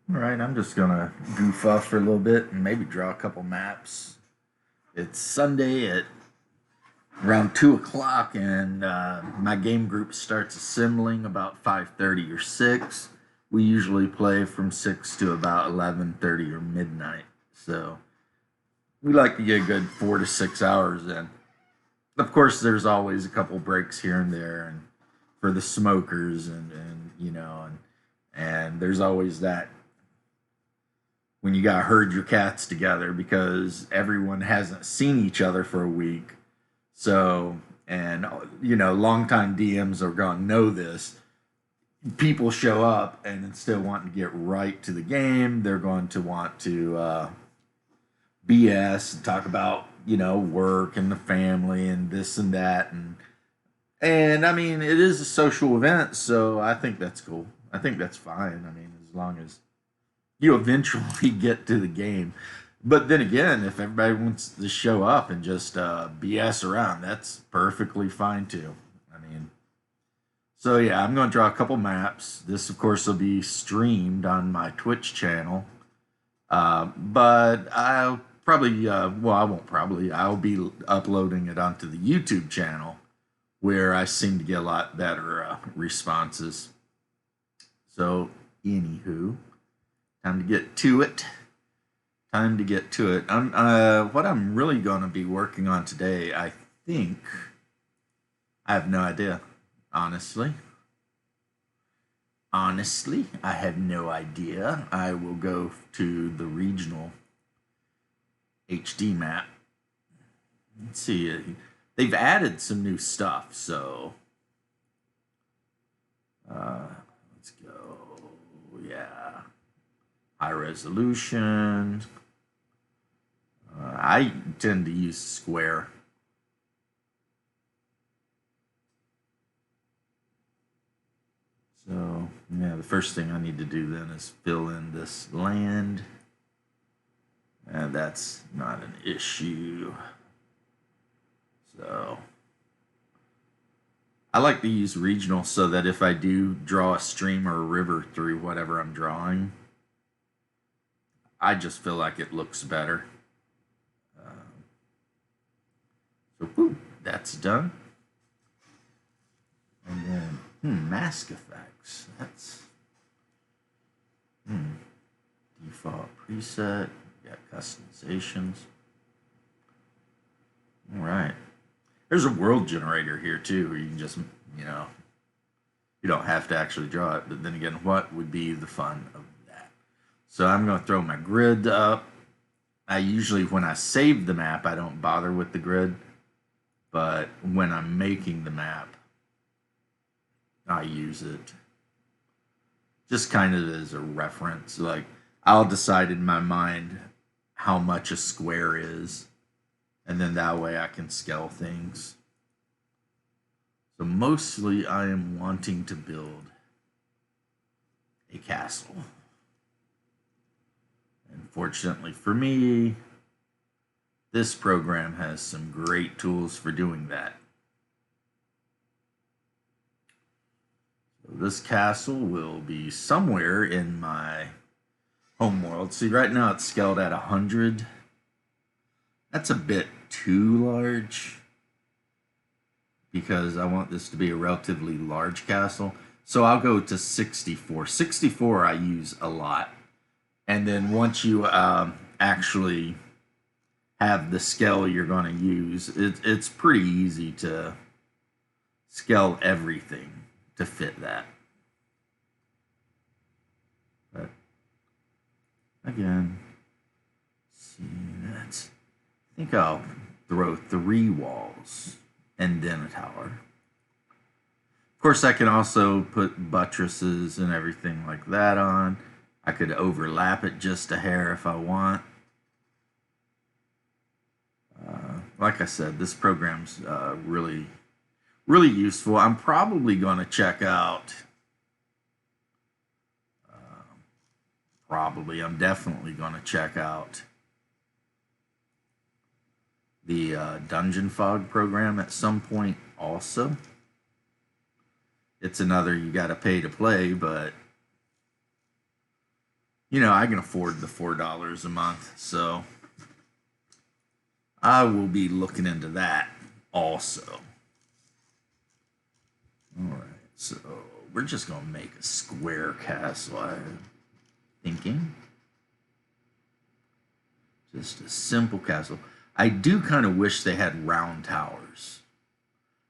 All right, I'm just gonna goof off for a little bit and maybe draw a couple maps. It's Sunday at around 2 o'clock, and my game group starts assembling about 5:30 or 6. We usually play from 6 to about 11:30 or midnight. So we like to get a good 4 to 6 hours in. Of course, there's always a couple breaks here and there, and for the smokers, and there's always that when you got to herd your cats together because everyone hasn't seen each other for a week. So, and longtime DMs are going to know this. People show up and instead of wanting to get right to the game, they're going to want to BS and talk about work and the family and this and that and I mean it is a social event, so I think that's cool. I think that's fine. I mean, as long as you eventually get to the game. But then again, if everybody wants to show up and just BS around, that's perfectly fine too. I mean, so yeah, I'm going to draw a couple maps. This, of course, will be streamed on my Twitch channel. But I'll probably, well, I won't probably, I'll be uploading it onto the YouTube channel where I seem to get a lot better responses. So, anywho, time to get to it. Time to get to it. What I'm really going to be working on today, I think, I have no idea, honestly. Honestly, I have no idea. I will go to the regional HD map. Let's see. They've added some new stuff, so let's go. Yeah, high resolution. I tend to use square. So, yeah, the first thing I need to do then is fill in this land. And that's not an issue. So, I like to use regional so that if I do draw a stream or a river through whatever I'm drawing, I just feel like it looks better. So, whoo, that's done. And then, mask effects. That's default preset. Got customizations. All right. There's a world generator here too, where you can just, you don't have to actually draw it. But then again, what would be the fun of that? So I'm going to throw my grid up. I usually, when I save the map, I don't bother with the grid. But when I'm making the map, I use it just kind of as a reference. Like, I'll decide in my mind how much a square is, and then that way I can scale things. So mostly I am wanting to build a castle. And fortunately for me, this program has some great tools for doing that. So this castle will be somewhere in my home world. See, right now it's scaled at 100. That's a bit too large because I want this to be a relatively large castle. So I'll go to 64. 64 I use a lot. And then once you actually have the scale you're going to use, it's pretty easy to scale everything to fit that. But again, see, that's, I think I'll throw 3 walls and then a tower. Of course, I can also put buttresses and everything like that on. I could overlap it just a hair if I want. Like I said, this program's really, really useful. I'm probably going to check out. I'm definitely going to check out the Dungeon Fog program at some point also. It's another you got to pay to play, but I can afford the $4 a month, so I will be looking into that also. All right, so we're just gonna make a square castle. I'm thinking just a simple castle. I do kind of wish they had round towers.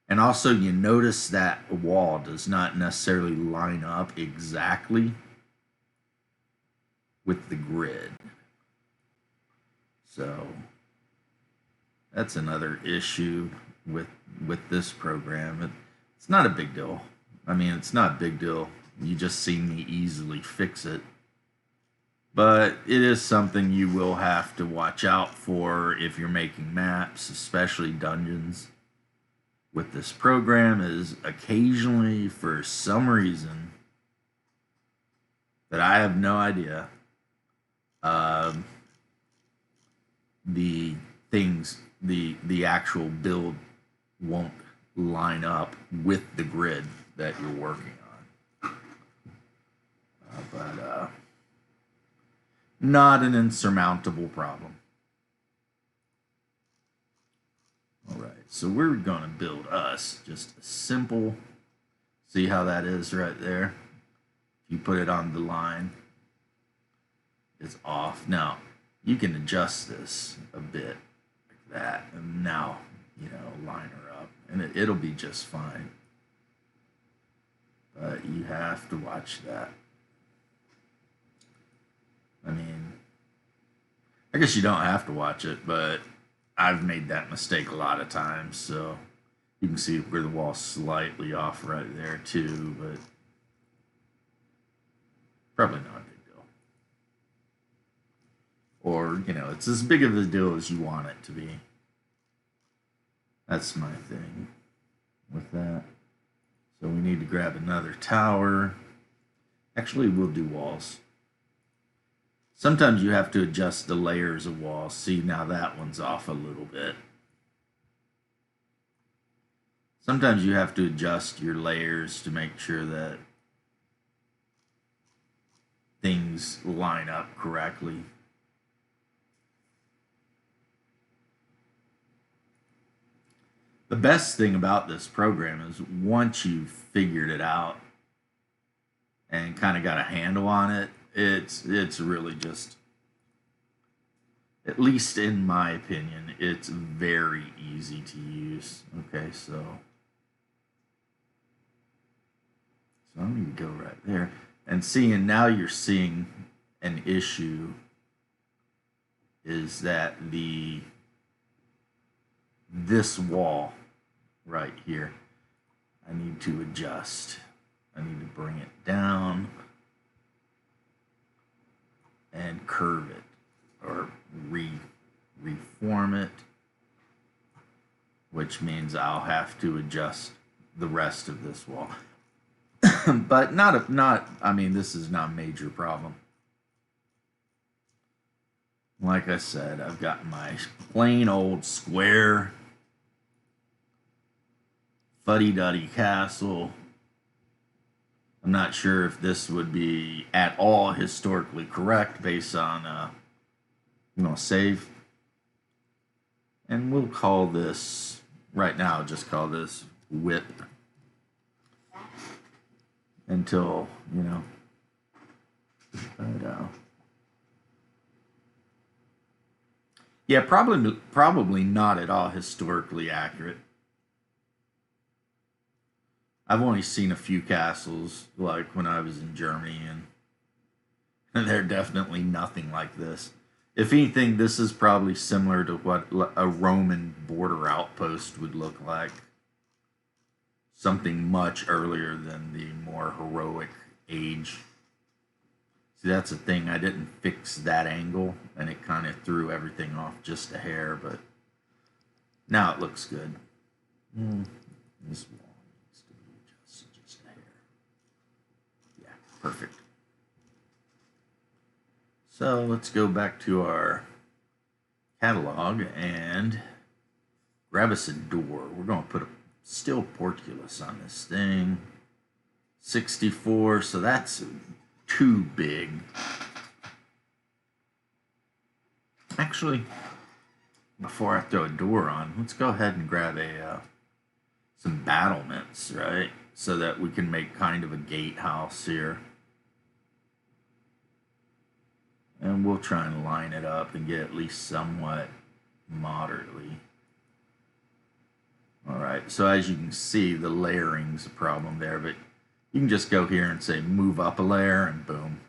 And also, you notice that the wall does not necessarily line up exactly with the grid. So that's another issue with this program. It's not a big deal. I mean, it's not a big deal. You just see me easily fix it. But it is something you will have to watch out for if you're making maps, especially dungeons. With this program is occasionally, for some reason that I have no idea, the things, the actual build won't line up with the grid that you're working on. But not an insurmountable problem. All right, so we're going to build us just a simple, see how that is right there? If you put it on the line, it's off. Now, you can adjust this a bit like that, and now, line her up, and it'll be just fine. But you have to watch that. I mean, I guess you don't have to watch it, but I've made that mistake a lot of times, so you can see where the wall's slightly off right there too, but probably not a big deal. Or, it's as big of a deal as you want it to be. That's my thing with that. So we need to grab another tower. Actually, we'll do walls. Sometimes you have to adjust the layers of walls. See, now that one's off a little bit. Sometimes you have to adjust your layers to make sure that things line up correctly. The best thing about this program is once you've figured it out and kind of got a handle on it, it's really just, at least in my opinion, it's very easy to use. Okay, so I'm going to go right there. And now you're seeing an issue is that this wall right here, I need to adjust. I need to bring it down and curve it or reform it, which means I'll have to adjust the rest of this wall. But I mean, this is not a major problem. Like I said, I've got my plain old square fuddy-duddy castle. I'm not sure if this would be at all historically correct based on, save. And we'll call this, right now, just call this whip. Until, yeah, probably not at all historically accurate. I've only seen a few castles, like when I was in Germany, and they're definitely nothing like this. If anything, this is probably similar to what a Roman border outpost would look like. Something much earlier than the more heroic age. See, that's the thing. I didn't fix that angle, and it kind of threw everything off just a hair, but now it looks good. This wall needs to be adjusted just a hair. Yeah, perfect. So let's go back to our catalog and grab us a door. We're going to put a steel portcullis on this thing. 64, so that's too big. Actually, before I throw a door on, let's go ahead and grab some battlements, right? So that we can make kind of a gatehouse here. And we'll try and line it up and get at least somewhat moderately. All right, so as you can see, the layering's a problem there, but you can just go here and say move up a layer and boom,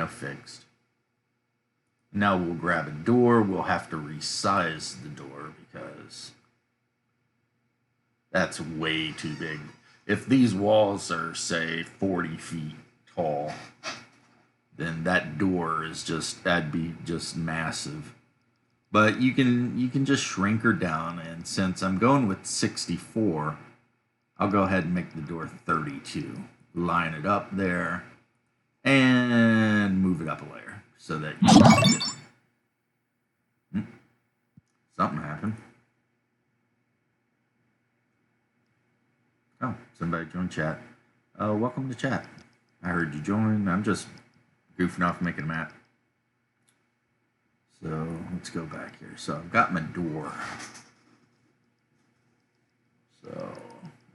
fixed. Now we'll grab a door. We'll have to resize the door because that's way too big. If these walls are, say, 40 feet tall, then that door is that'd be just massive. But you can just shrink her down, and since I'm going with 64, I'll go ahead and make the door 32. Line it up there, and move it up a layer so that you can see it. Something happened. Oh, somebody joined chat. Welcome to chat. I heard you join. I'm just goofing off making a map. So let's go back here. So I've got my door.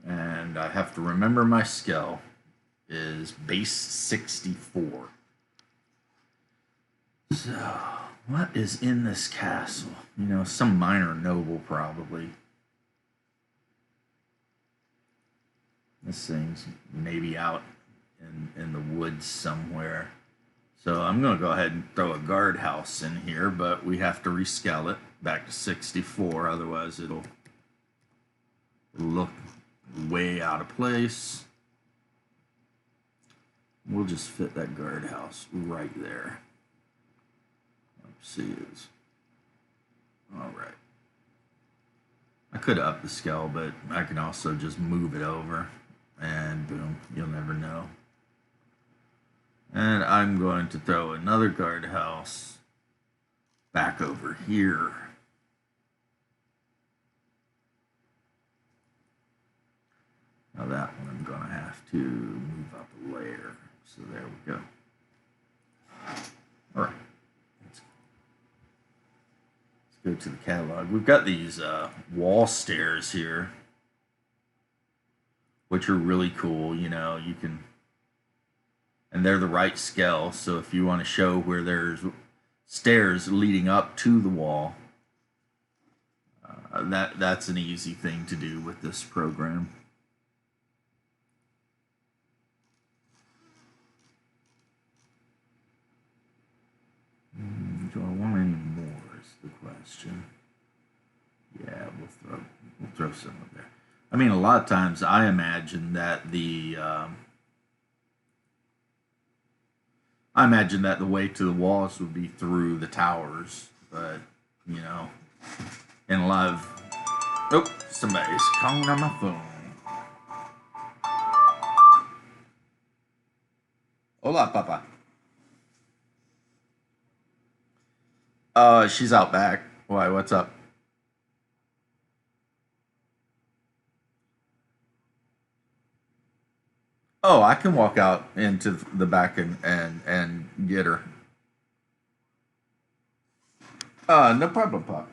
And I have to remember my scale is base 64. So what is in this castle? Some minor noble probably. This thing's maybe out in the woods somewhere. So I'm going to go ahead and throw a guardhouse in here, but we have to rescale it back to 64, otherwise it'll look way out of place. We'll just fit that guardhouse right there. Let's see. All right. I could up the scale, but I can also just move it over, and boom, you'll never know. And I'm going to throw another guardhouse back over here. Now that one I'm going to have to move up a layer. So there we go. All right. Let's go to the catalog. We've got these wall stairs here, which are really cool. You can... And they're the right scale, so if you want to show where there's stairs leading up to the wall, that's an easy thing to do with this program. Do I want any more is the question. Yeah, we'll throw some up there. I mean, a lot of times I imagine that the way to the walls would be through the towers, but in a lot of... Oh, somebody's calling on my phone. Hola, Papa. She's out back. Why? What's up? Oh, I can walk out into the back and get her. No problem, Pop.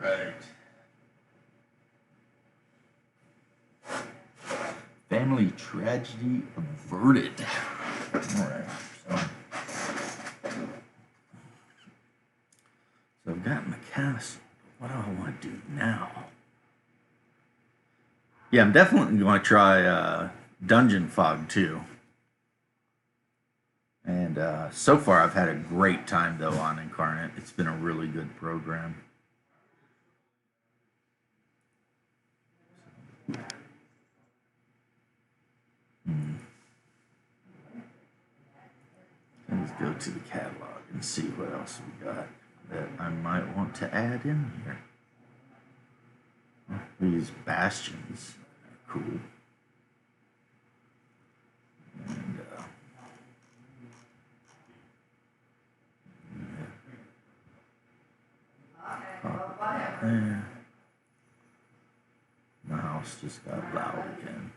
Right. Family tragedy averted. All right. So I've got in the castle. What do I want to do now? Yeah, I'm definitely going to try Dungeon Fog too. And so far, I've had a great time though on Inkarnate. It's been a really good program. Let's go to the catalog and see what else we got that I might want to add in here. These bastions are cool. And there. My house just got loud again.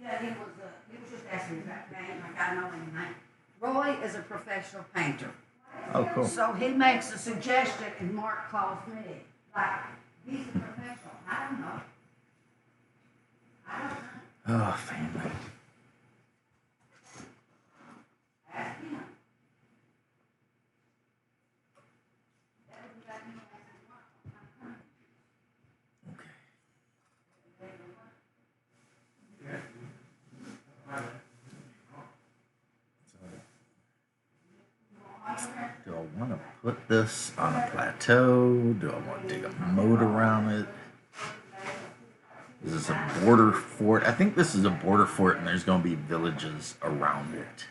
Yeah, he was just asking that name. Like I know his name. Roy is a professional painter. Oh, cool. So he makes a suggestion, and Mark calls me. Like he's a professional. I don't know. Oh, family. Ask him. Do I want to put this on a plateau? Do I want to dig a moat around it? Is this a border fort? I think this is a border fort and there's going to be villages around it.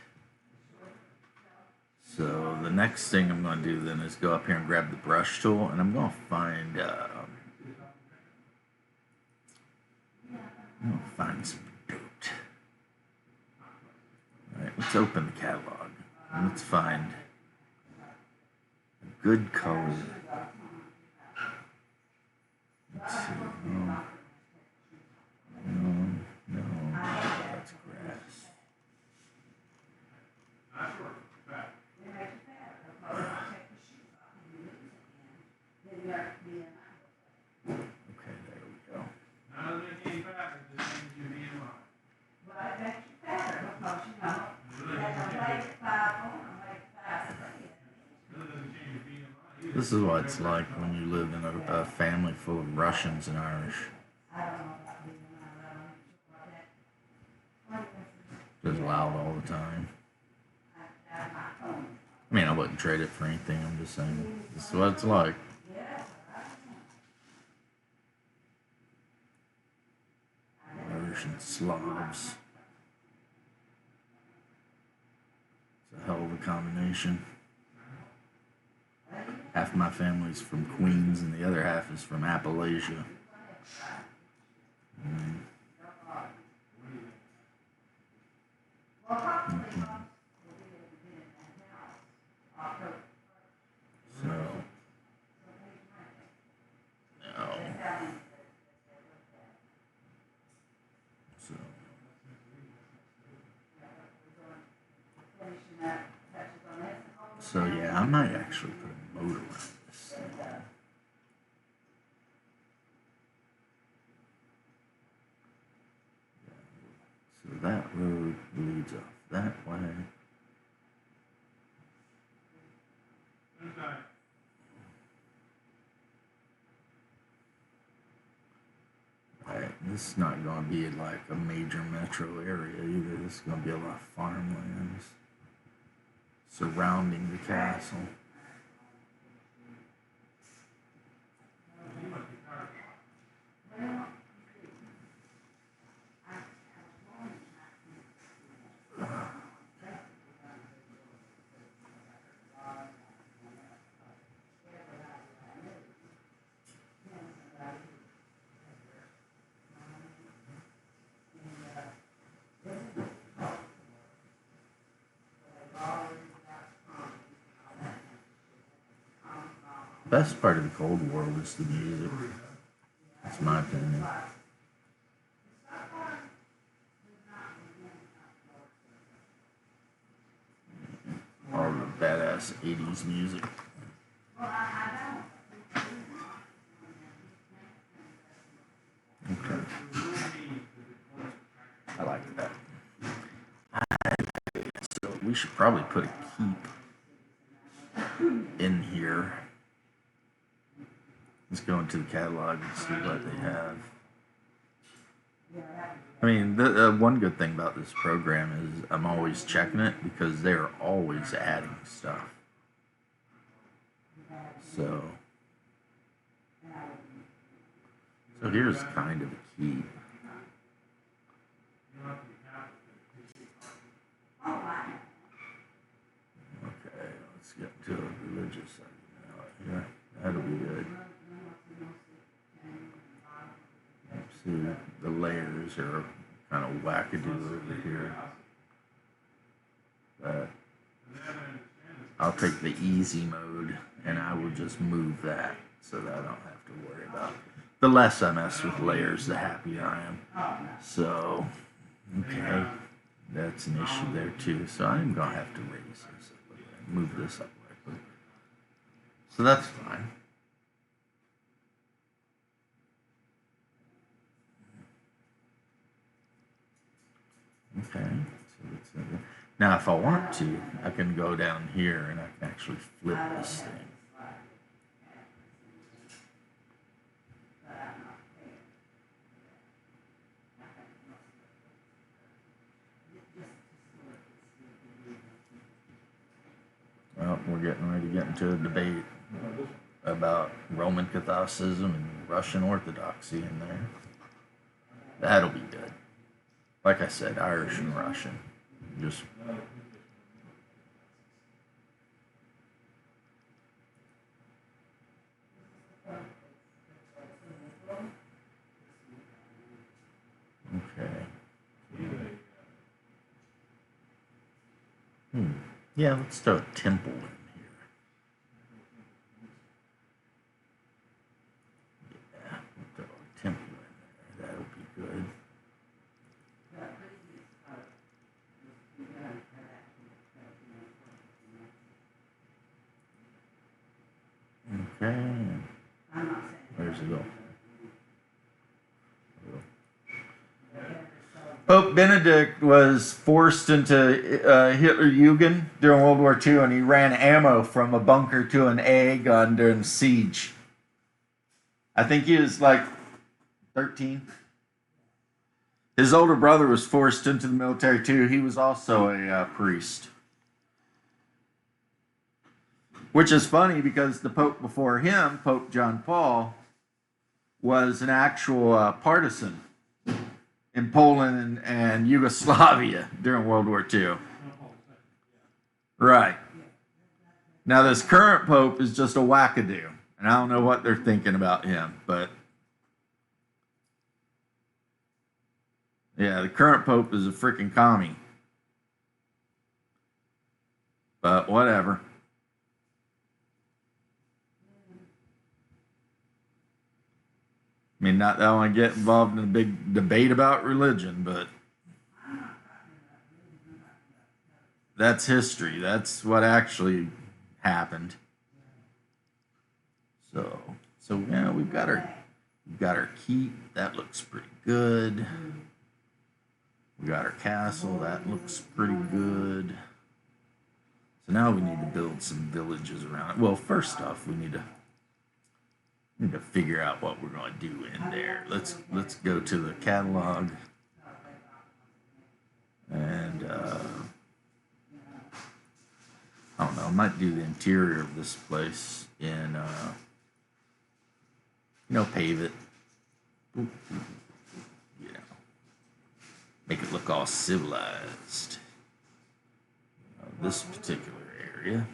So the next thing I'm going to do then is go up here and grab the brush tool, and I'm going to find some dirt. All right, let's open the catalog and let's find a good color. Let's see. No, that's grass. Okay, there we go. This is what it's like when you live in a family full of Russians and Irish. Just loud all the time. I mean, I wouldn't trade it for anything. I'm just saying, this is what it's like. Irish and Slavs. It's a hell of a combination. Half my family's from Queens and the other half is from Appalachia. So, no. So yeah, I might actually put a moat around this thing. So that road leads off that way. Right, this is not going to be like a major metro area either. This is going to be a lot of farmlands surrounding the castle. Best part of the Cold War was the music. That's my opinion. All the badass 80s music. Okay. I like that. we should probably put a keep in here. Let's go into the catalog and see what they have. I mean, the one good thing about this program is I'm always checking it because they're always adding stuff. So here's kind of a keep. Okay, let's get to a religious segment now. Yeah, that'll be good. Let's see, the layers are kind of wackadoo over here. But I'll take the easy mode and I will just move that so that I don't have to worry about it. The less I mess with layers, the happier I am. So, okay, that's an issue there too. So I'm gonna have to raise this up a little bit, move this up a little. So that's fine. Okay, so now if I want to, I can go down here and I can actually flip this thing. Well, we're getting ready to get into a debate about Roman Catholicism and Russian Orthodoxy in there. That'll be good. Like I said, Irish and Russian. Just okay. Yeah, let's throw a temple in here. Yeah, we'll throw a temple in there. That'll be good. Okay. Where's it go? Pope Benedict was forced into Hitlerjugend during World War II, and he ran ammo from a bunker to an AA gun during the siege. I think he was like 13. His older brother was forced into the military too. He was also a priest. Which is funny because the Pope before him, Pope John Paul, was an actual partisan in Poland and Yugoslavia during World War II. Right. Now this current Pope is just a wackadoo, and I don't know what they're thinking about him, but yeah, the current Pope is a freaking commie. But whatever. I mean, not that I want to get involved in a big debate about religion, but that's history. That's what actually happened. So yeah, we've got our keep. That looks pretty good. We got our castle. That looks pretty good. So now we need to build some villages around it. Well, first off, we need to figure out what we're going to do in there. Let's go to the catalog and I don't know. I might do the interior of this place in pave it. Make it look all civilized. This particular area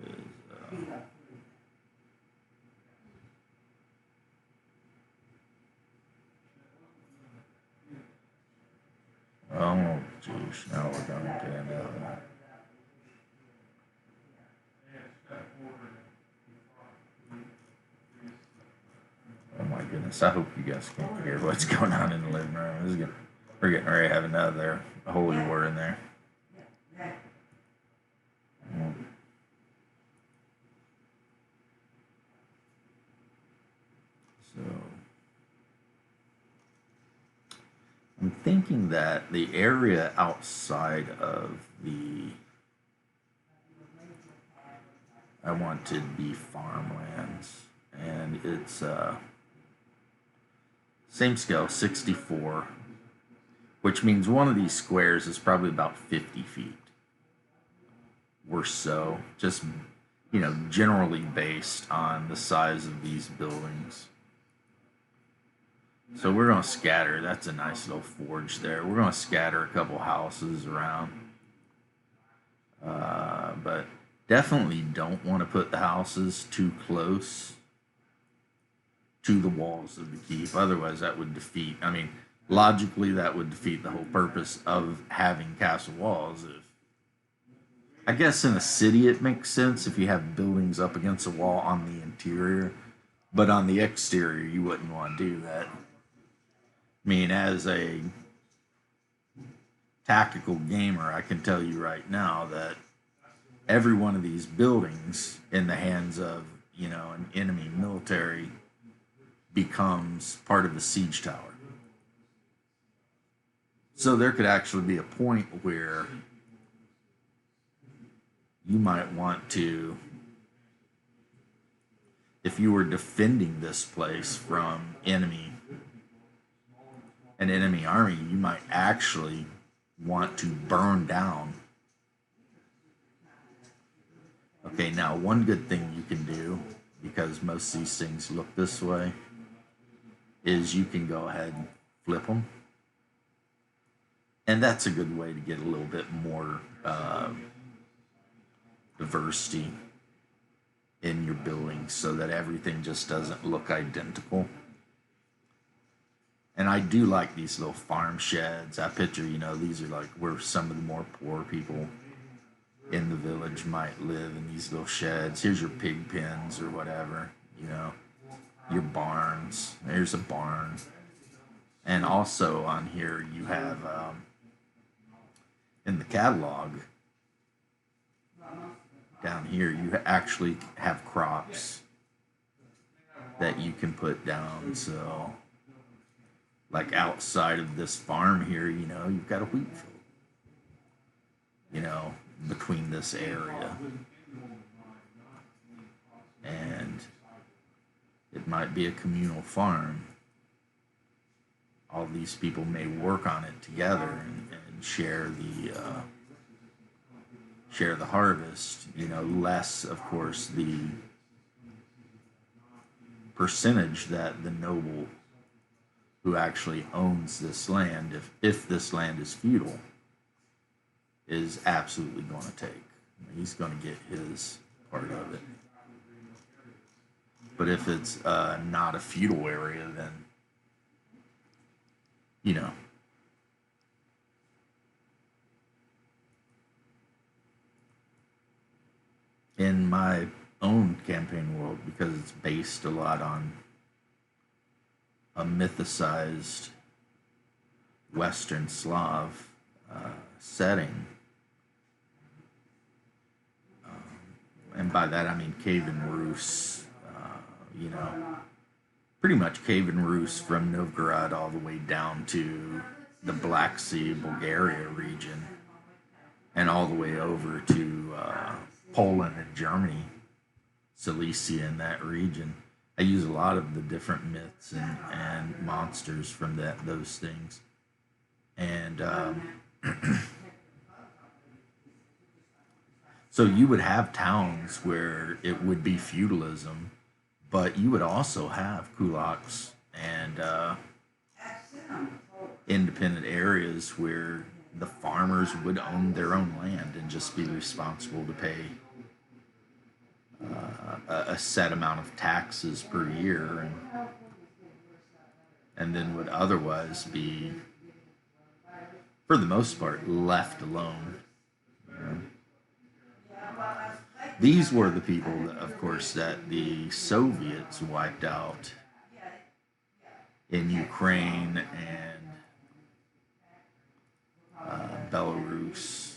is oh, geez, now we're going to get into that. Oh my goodness, I hope you guys can hear what's going on in the living room. We're getting ready to have another holy war in there. So, I'm thinking that the area outside of the I want to be farmlands, and it's same scale, 64, which means one of these squares is probably about 50 feet or so, just generally based on the size of these buildings. So we're going to scatter. That's a nice little forge there. We're going to scatter a couple houses around. But definitely don't want to put the houses too close to the walls of the keep. Otherwise, that would defeat, logically, that would defeat the whole purpose of having castle walls. I guess in a city it makes sense if you have buildings up against a wall on the interior, but on the exterior, you wouldn't want to do that. As a tactical gamer, I can tell you right now that every one of these buildings in the hands of, an enemy military becomes part of the siege tower. So there could actually be a point where you might want to, if you were defending this place from an enemy army, you might actually want to burn down. Okay, now one good thing you can do, because most of these things look this way, is you can go ahead and flip them. And that's a good way to get a little bit more diversity in your building so that everything just doesn't look identical. And I do like these little farm sheds. I picture, these are like where some of the more poor people in the village might live, in these little sheds. Here's your pig pens or whatever, your barns. There's a barn. And also on here you have, in the catalog, down here, you actually have crops that you can put down. So, like outside of this farm here, you've got a wheat field, between this area. And it might be a communal farm. All these people may work on it together and share the harvest. Less, of course, the percentage that the noble who actually owns this land, if this land is feudal, is absolutely going to take. He's going to get his part of it. But if it's not a feudal area, then, in my own campaign world, because it's based a lot on a mythicized Western Slav setting, and by that I mean Kievan Rus, pretty much Kievan Rus from Novgorod all the way down to the Black Sea, Bulgaria region, and all the way over to Poland and Germany, Silesia, in that region. I use a lot of the different myths and monsters from those things. And so you would have towns where it would be feudalism, but you would also have kulaks and independent areas where the farmers would own their own land and just be responsible to pay a set amount of taxes per year, and then would otherwise be, for the most part, left alone. These were the people, of course, that the Soviets wiped out in Ukraine and Belarus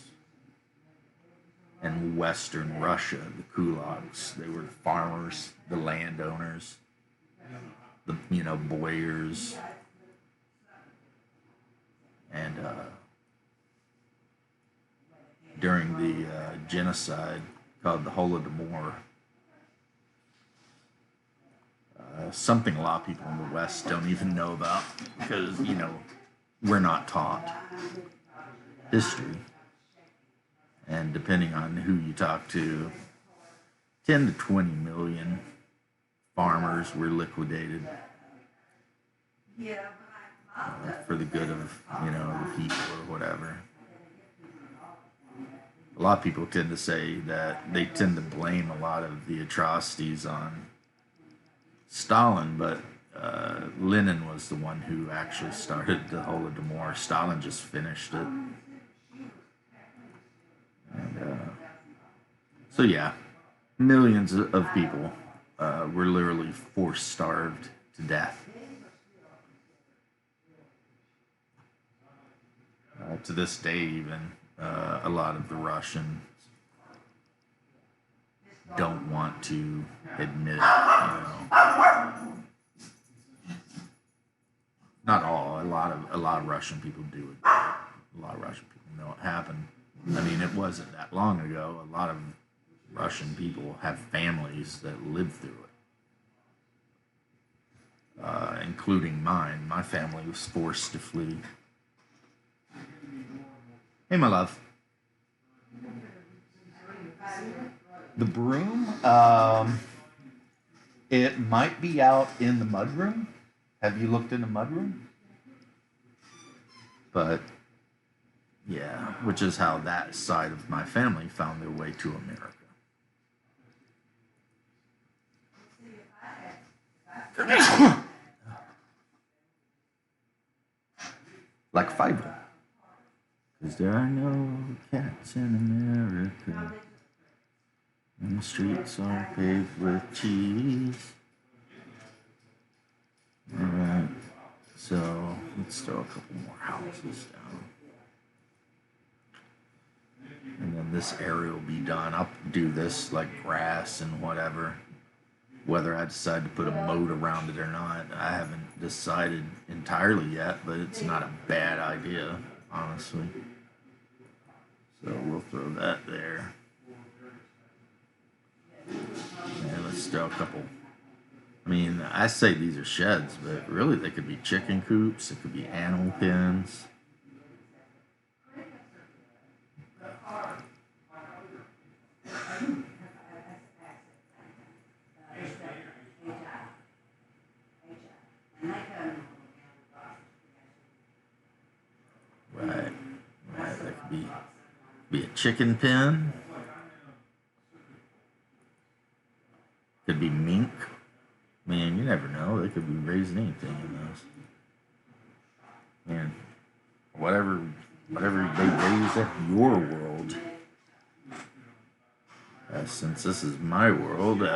and Western Russia, the kulaks. They were the farmers, the landowners, the boyars. And during the genocide called the Holodomor, something a lot of people in the West don't even know about because, we're not taught history. And depending on who you talk to, 10 to 20 million farmers were liquidated for the good of, the people or whatever. A lot of people tend to say that they tend to blame a lot of the atrocities on Stalin, but Lenin was the one who actually started the Holodomor. Stalin just finished it. And so, yeah, millions of people were literally forced starved to death. To this day, even, a lot of the Russians don't want to admit, not all. A lot of Russian people do it. A lot of Russian people know it happened. I mean, it wasn't that long ago. A lot of Russian people have families that lived through it, including mine. My family was forced to flee. Hey, my love. The broom, it might be out in the mudroom. Have you looked in the mudroom? But, yeah, which is how that side of my family found their way to America. Like Fiverr. Because there are no cats in America, and the streets are paved with cheese. Alright, so let's throw a couple more houses down. And then this area will be done. I'll do this like grass and whatever. Whether I decide to put a moat around it or not, I haven't decided entirely yet, but it's not a bad idea, honestly. So we'll throw that there. And let's throw a couple. I mean, I say these are sheds, but really they could be chicken coops, it could be animal pens. Right, that could be a chicken pen. Could be mink. Man, you never know. They could be raising anything in those. Man, whatever they raise at your world. Since this is my world,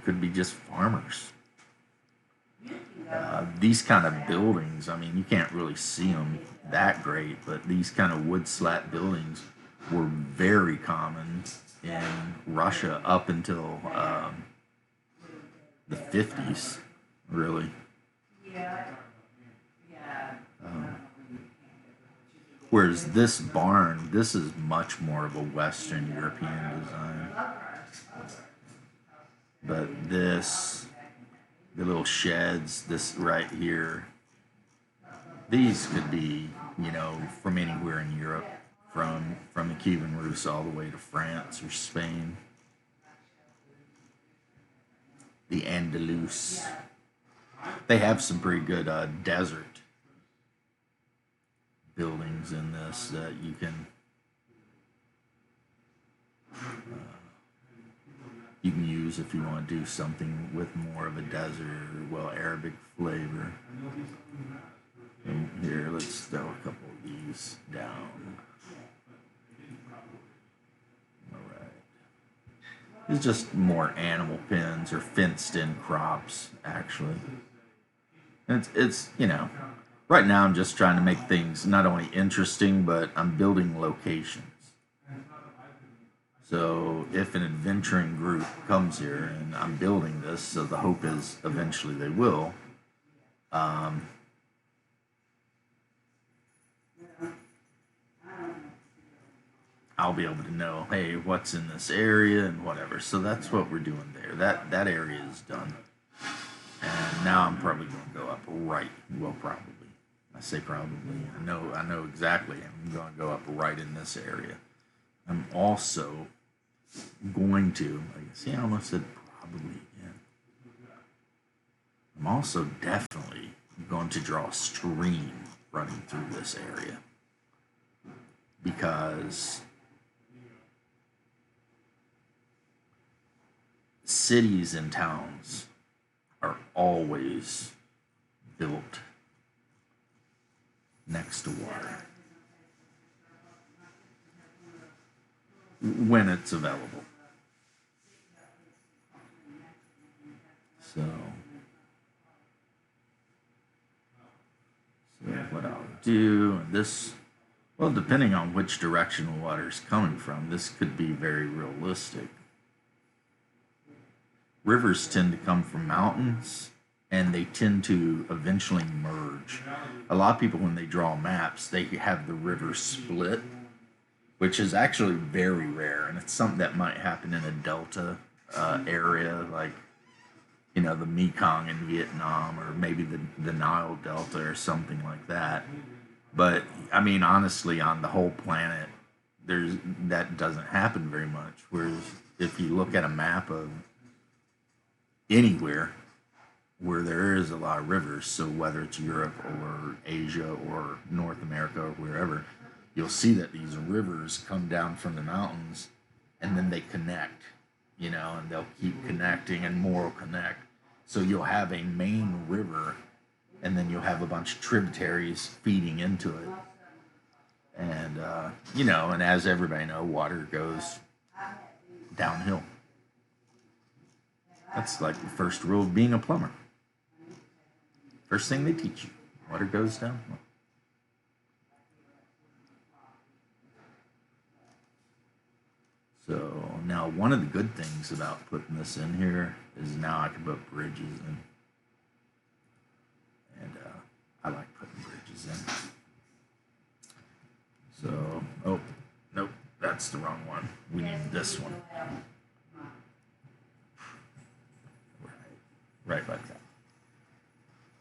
could be just farmers. These kind of buildings, I mean, you can't really see them that great, but these kind of wood slat buildings were very common in Russia up until the 50s, really. Whereas this barn, this is much more of a Western European design. But this, the little sheds, this right here, these could be, from anywhere in Europe, from the Cuban roofs all the way to France or Spain. The Andalus. They have some pretty good desert buildings in this that you can use if you want to do something with more of a desert, Arabic flavor. And here, let's throw a couple of these down. It's just more animal pens or fenced-in crops, actually. It's right now I'm just trying to make things not only interesting, but I'm building locations. So if an adventuring group comes here and I'm building this, so the hope is eventually they will, Um, I'll be able to know, hey, what's in this area and whatever. So that's what we're doing there. That area is done. And now I'm probably going to go up right. Well, probably. I say probably. I know exactly. I'm going to go up right in this area. I'm also going to. See, I almost said probably again. I'm also definitely going to draw a stream running through this area because cities and towns are always built next to water when it's available. So what I'll do, well, depending on which direction the water is coming from, this could be very realistic. Rivers tend to come from mountains and they tend to eventually merge. A lot of people, when they draw maps, they have the river split, which is actually very rare, and it's something that might happen in a delta area, like the Mekong in Vietnam, or maybe the Nile Delta or something like that. But I mean, honestly, on the whole planet, that doesn't happen very much. Whereas if you look at a map of anywhere where there is a lot of rivers, so whether it's Europe or Asia or North America or wherever, you'll see that these rivers come down from the mountains and then they connect, and they'll keep connecting and more will connect. So you'll have a main river and then you'll have a bunch of tributaries feeding into it. And, and as everybody knows, water goes downhill. That's like the first rule of being a plumber. First thing they teach you, water goes downhill. So now one of the good things about putting this in here is now I can put bridges in. And I like putting bridges in. So, oh, nope, that's the wrong one. We need this one. Right like that.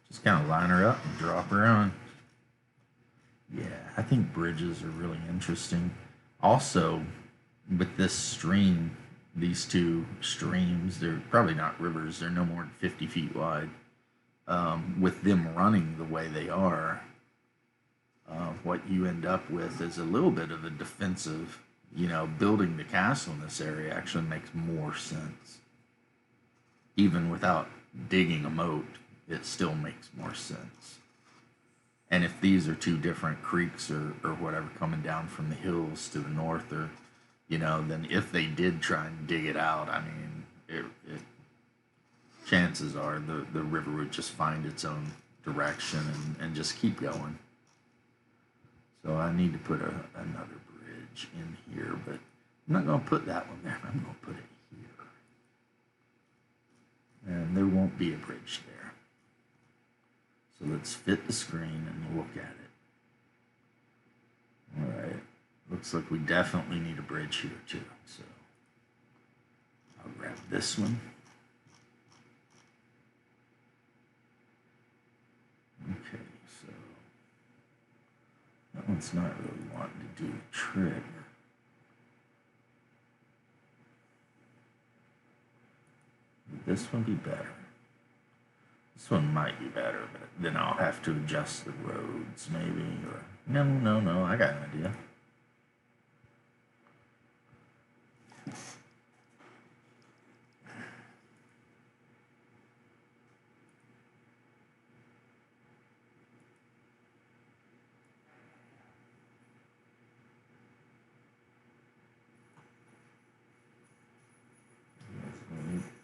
Just kind of line her up and drop her on. Yeah, I think bridges are really interesting. Also, with this stream, these two streams, they're probably not rivers, they're no more than 50 feet wide. With them running the way they are, what you end up with is a little bit of a defensive, building the castle in this area actually makes more sense. Even without digging a moat, it still makes more sense. And if these are two different creeks or whatever coming down from the hills to the north, or then if they did try and dig it out, I mean, it chances are the river would just find its own direction and just keep going. So I need to put another bridge in here, but I'm not going to put that one there. I'm going to put it here. And there won't be a bridge there. So let's fit the screen and look at it. All right. Looks like we definitely need a bridge here too. So I'll grab this one. Okay, so that one's not really wanting to do the trick. Would this one be better? This one might be better, but then I'll have to adjust the roads maybe, or no, I got an idea.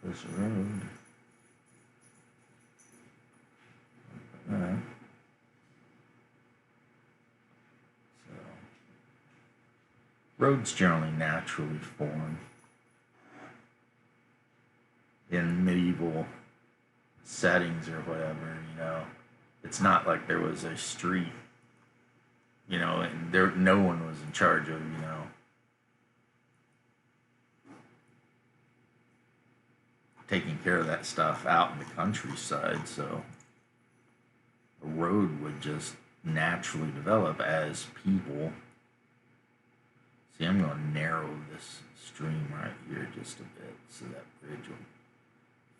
This road. Alright. So, roads generally naturally form in medieval settings or whatever, It's not like there was a street, and there no one was in charge of, taking care of that stuff out in the countryside. So a road would just naturally develop as people. See, I'm going to narrow this stream right here just a bit so that bridge will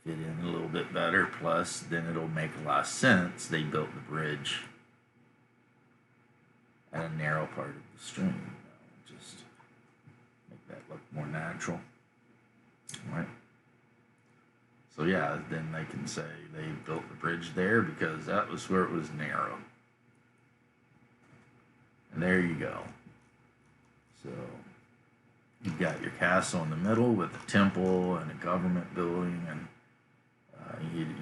fit in a little bit better. Plus, then it'll make a lot of sense. They built the bridge at a narrow part of the stream. Just make that look more natural. All right. So yeah, then they can say they built the bridge there because that was where it was narrow. And there you go. So you've got your castle in the middle with a temple and a government building and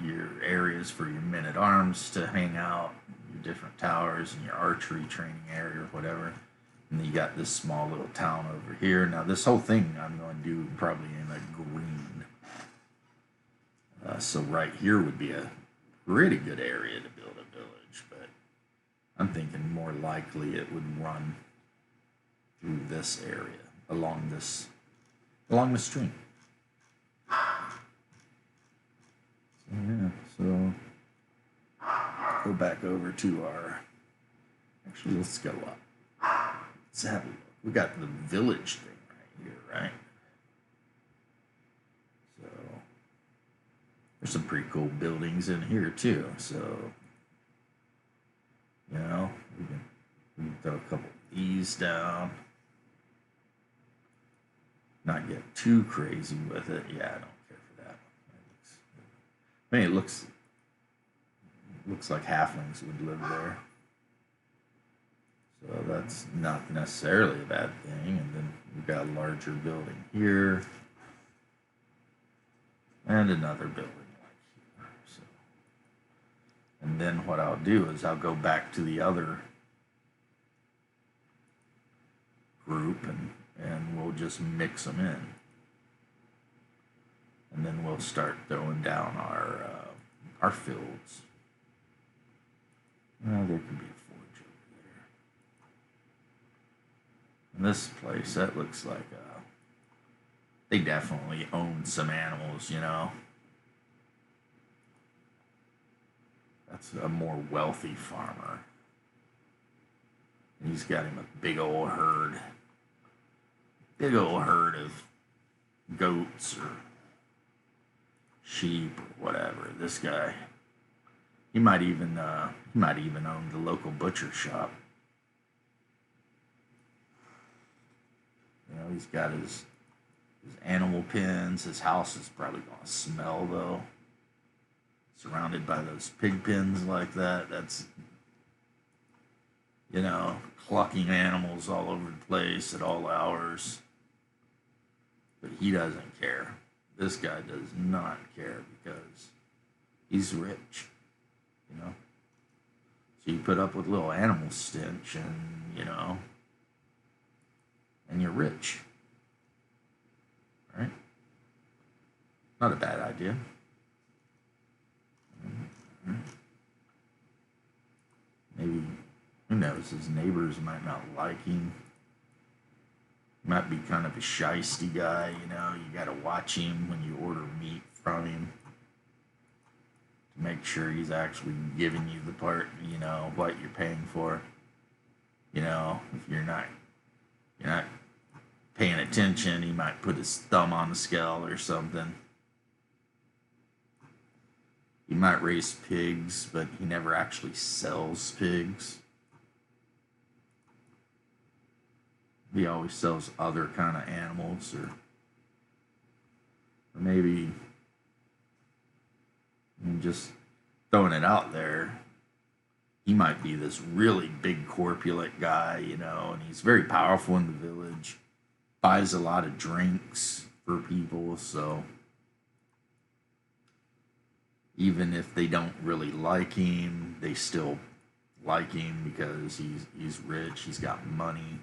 your areas for your men-at-arms to hang out, your different towers and your archery training area or whatever. And then you got this small little town over here. Now this whole thing I'm going to do probably in a green. So right here would be a pretty good area to build a village, but I'm thinking more likely it would run through this area, along the stream. Yeah, so go back over to actually let's go up. Let's have a look. We got the village thing right here, right? So there's some pretty cool buildings in here too. So we can throw a couple of these down. Not get too crazy with it. Yeah, I don't care for that. I mean, it looks like halflings would live there. So that's not necessarily a bad thing. And then we've got a larger building here. And another building like here. So, and then what I'll do is I'll go back to the other group and we'll just mix them in. And then we'll start throwing down our fields. Well, there could be a forge over there. And this place, that looks like they definitely own some animals, That's a more wealthy farmer. And he's got him a big old herd of goats or sheep or whatever. This guy, he might even own the local butcher shop. He's got his animal pens. His house is probably gonna smell though. Surrounded by those pig pens like that. That's clucking animals all over the place at all hours. But he doesn't care. This guy does not care because he's rich, So you put up with little animal stench and, and you're rich. Right? Not a bad idea. Maybe, who knows, his neighbors might not like him. He might be kind of a shisty guy, You got to watch him when you order meat from him to make sure he's actually giving you the part, what you're paying for. If you're not paying attention, he might put his thumb on the scale or something. He might raise pigs, but he never actually sells pigs. He always sells other kind of animals, or maybe just throwing it out there. He might be this really big corpulent guy, and he's very powerful in the village. Buys a lot of drinks for people, so even if they don't really like him, they still like him because he's rich, he's got money,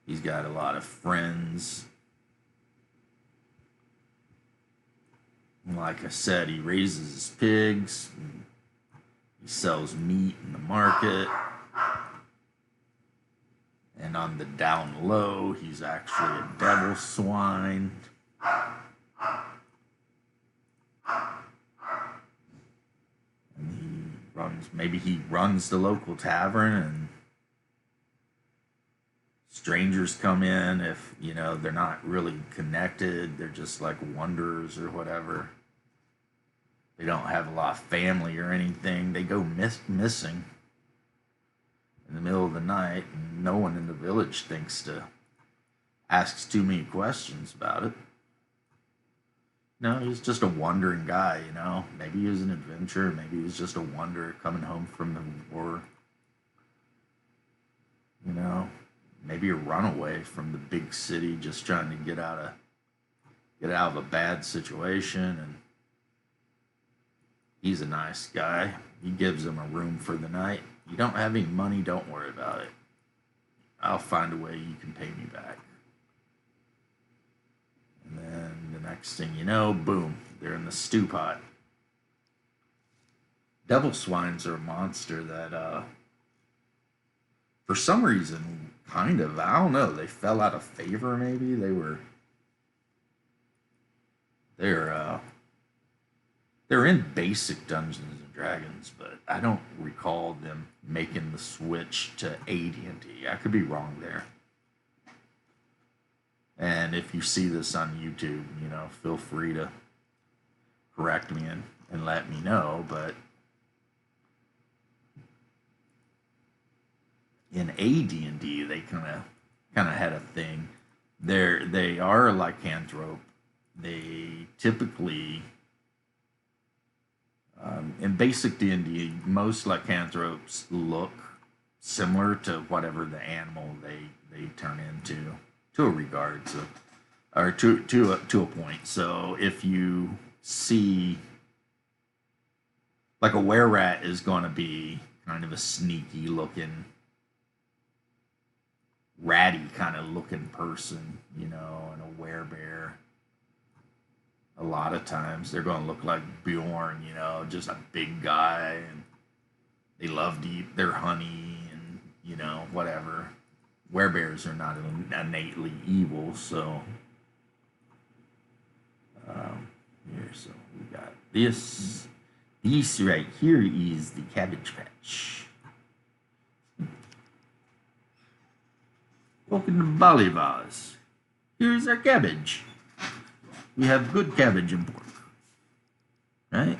he's got a lot of friends. Like I said, he raises his pigs. He sells meat in the market. And on the down low, he's actually a devil swine. And maybe he runs the local tavern, and strangers come in if, they're not really connected. They're just like wanderers or whatever. They don't have a lot of family or anything. They go missing in the middle of the night, and no one in the village thinks to ask too many questions about it. No, he's just a wandering guy, Maybe he was an adventurer. Maybe he was just a wanderer coming home from the war. Maybe a runaway from the big city, just trying to get out of a bad situation. And he's a nice guy. He gives them a room for the night. You don't have any money, don't worry about it. I'll find a way you can pay me back. And then the next thing you know, boom, they're in the stew pot. Devil swines are a monster that, for some reason, I don't know, they fell out of favor maybe. They're in basic Dungeons and Dragons, but I don't recall them making the switch to AD&D. I could be wrong there. And if you see this on YouTube, feel free to correct me and let me know. But in AD&D, they kind of had a thing. They are a lycanthrope. They typically, in basic D&D, most lycanthropes look similar to whatever the animal they turn into, to a regard, so, or to a point. So if you see, like, a were-rat is going to be kind of a sneaky looking, ratty kind of looking person, and a werebear, a lot of times they're going to look like Bjorn, just a big guy, and they love to eat their honey and, whatever. Werebears are not innately evil, so here, so we got this. This right here is the Cabbage Patch. Welcome to Bolivars. Here's our cabbage. We have good cabbage and pork. Right?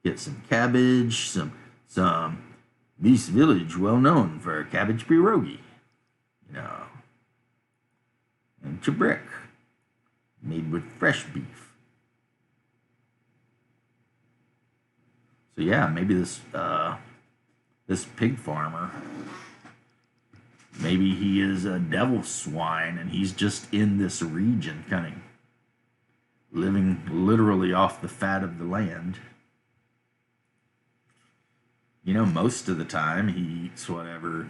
Get some cabbage, some this village well known for a cabbage pierogi. And chabrek, made with fresh beef. So yeah, maybe this pig farmer, maybe he is a devil swine and he's just in this region, kind of living literally off the fat of the land. Most of the time he eats whatever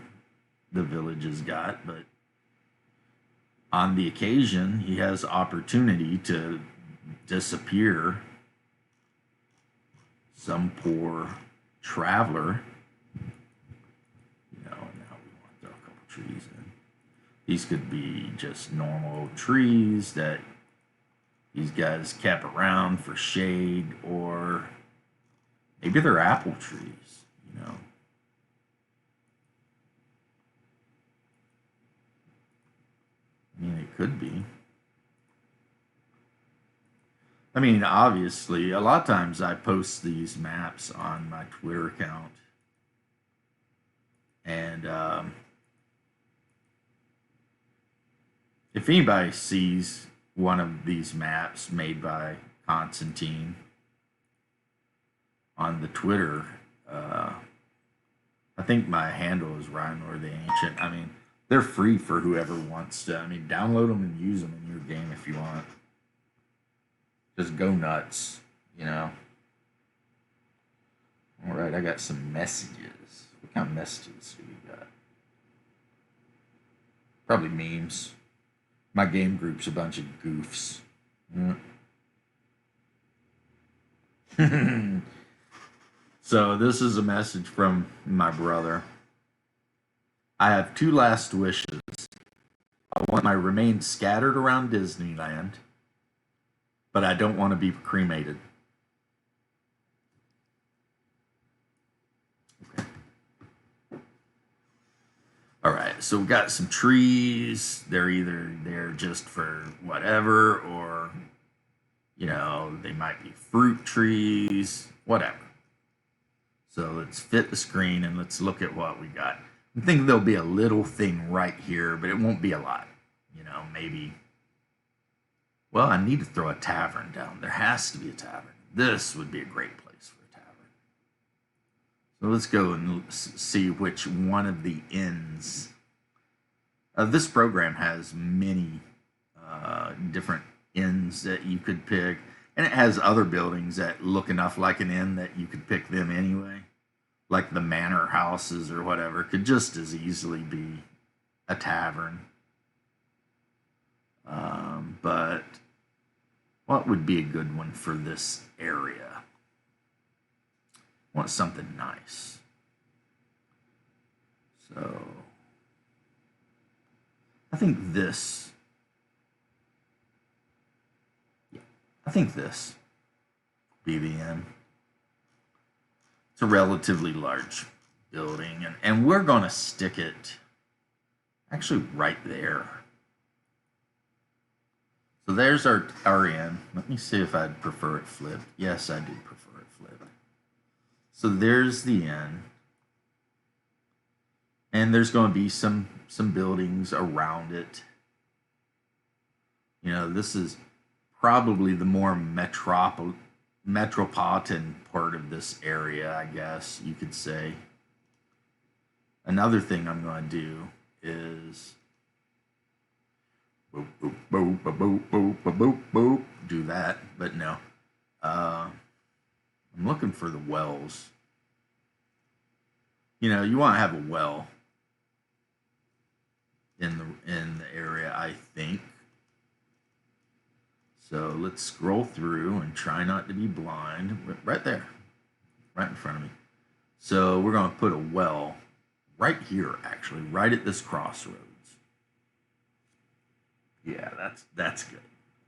the village has got, but on the occasion he has opportunity to disappear some poor traveler. And now we want to throw a couple trees in. These could be just normal trees that these guys kept around for shade, or maybe they're apple trees. It could be. Obviously, a lot of times I post these maps on my Twitter account, and if anybody sees one of these maps made by Constantine on the Twitter, I think my handle is Rhinor the Ancient. They're free for whoever wants to. Download them and use them in your game if you want. Just go nuts, All right, I got some messages. What kind of messages do we got? Probably memes. My game group's a bunch of goofs. So this is a message from my brother. I have two last wishes. I want my remains scattered around Disneyland, but I don't want to be cremated. Okay. All right, so we got some trees. They're just for whatever, or they might be fruit trees, whatever. So let's fit the screen and let's look at what we got. I'm thinking there'll be a little thing right here, but it won't be a lot. Maybe. Well, I need to throw a tavern down. There has to be a tavern. This would be a great place for a tavern. So let's go and see which one of the inns. This program has many different inns that you could pick, and it has other buildings that look enough like an inn that you could pick them anyway, like the manor houses or whatever. Could just as easily be a tavern. But what would be a good one for this area? I want something nice. So I think this. Yeah, I think this be the inn. It's a relatively large building, and we're going to stick it actually right there. So there's our inn. Let me see if I'd prefer it flipped. Yes, I do prefer it flipped. So there's the inn. And there's going to be some buildings around it. This is probably the more metropolitan part of this area, I guess you could say. Another thing I'm going to do is boop, boop, boop, boop, boop, boop, boop, boop, do that, but no. I'm looking for the wells. You want to have a well in the area, I think. So let's scroll through and try not to be blind. Right there, right in front of me. So we're going to put a well right here, actually, right at this crossroads. Yeah, that's good.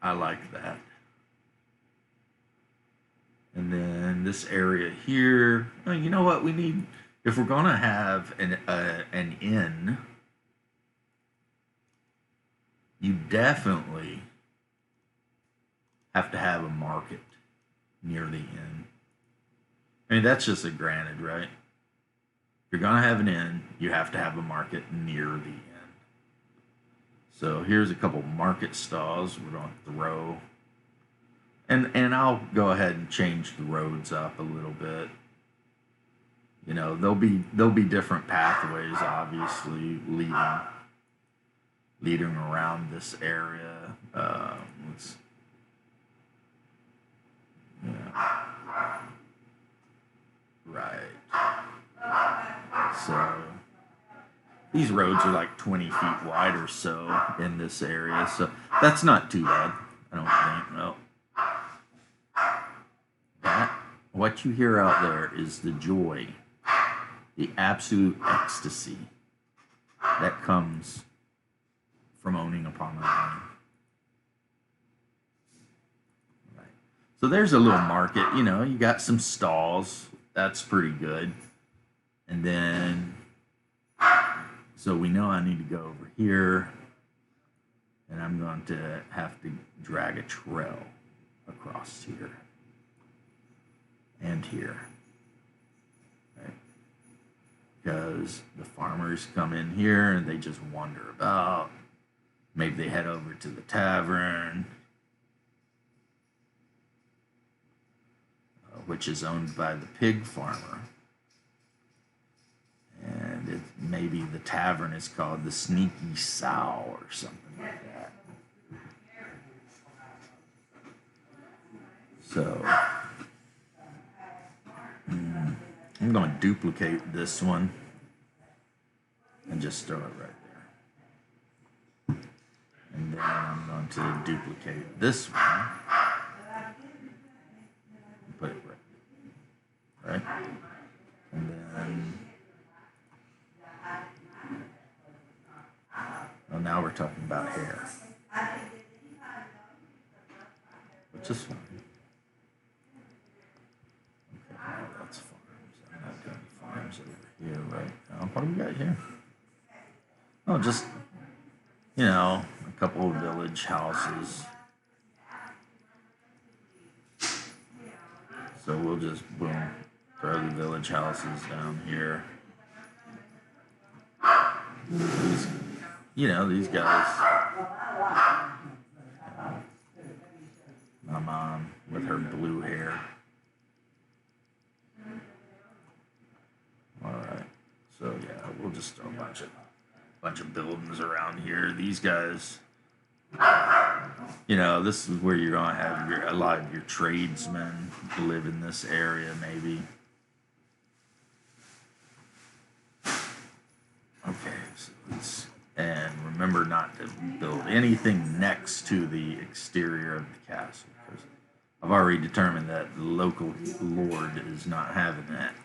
I like that. And then this area here. Oh, you know what we need? If we're going to have an inn, you definitely have to have a market near the inn. I mean, that's just a granted, right? If you're going to have an inn, you have to have a market near the inn. So here's a couple market stalls we're going to throw. And I'll go ahead and change the roads up a little bit. There'll be different pathways, obviously, leading around this area. Right. So these roads are like 20 feet wide or so in this area, so that's not too bad, I don't think. Well, what you hear out there is the joy, the absolute ecstasy that comes from owning upon a land. Right. So there's a little market, you got some stalls. That's pretty good. And then, so we know I need to go over here, and I'm going to have to drag a trail across here and here. Right? Because the farmers come in here and they just wander about. Maybe they head over to the tavern, which is owned by the pig farmer. And maybe the tavern is called the Sneaky Sow or something like that. So I'm going to duplicate this one and just throw it right there. And then I'm going to duplicate this one and put it right. there, which is fine. Okay, no, that's farms. I'm not doing farms over here right now. What do we got here? Oh, just, a couple of village houses. So we'll just, boom, throw the village houses down here. These guys. My mom with her blue hair. All right. So yeah, we'll just throw a bunch of buildings around here. These guys. This is where you're gonna have a lot of your tradesmen live in this area, maybe. Okay, so and remember not to build anything next to the exterior of the castle, because I've already determined that the local lord is not having that.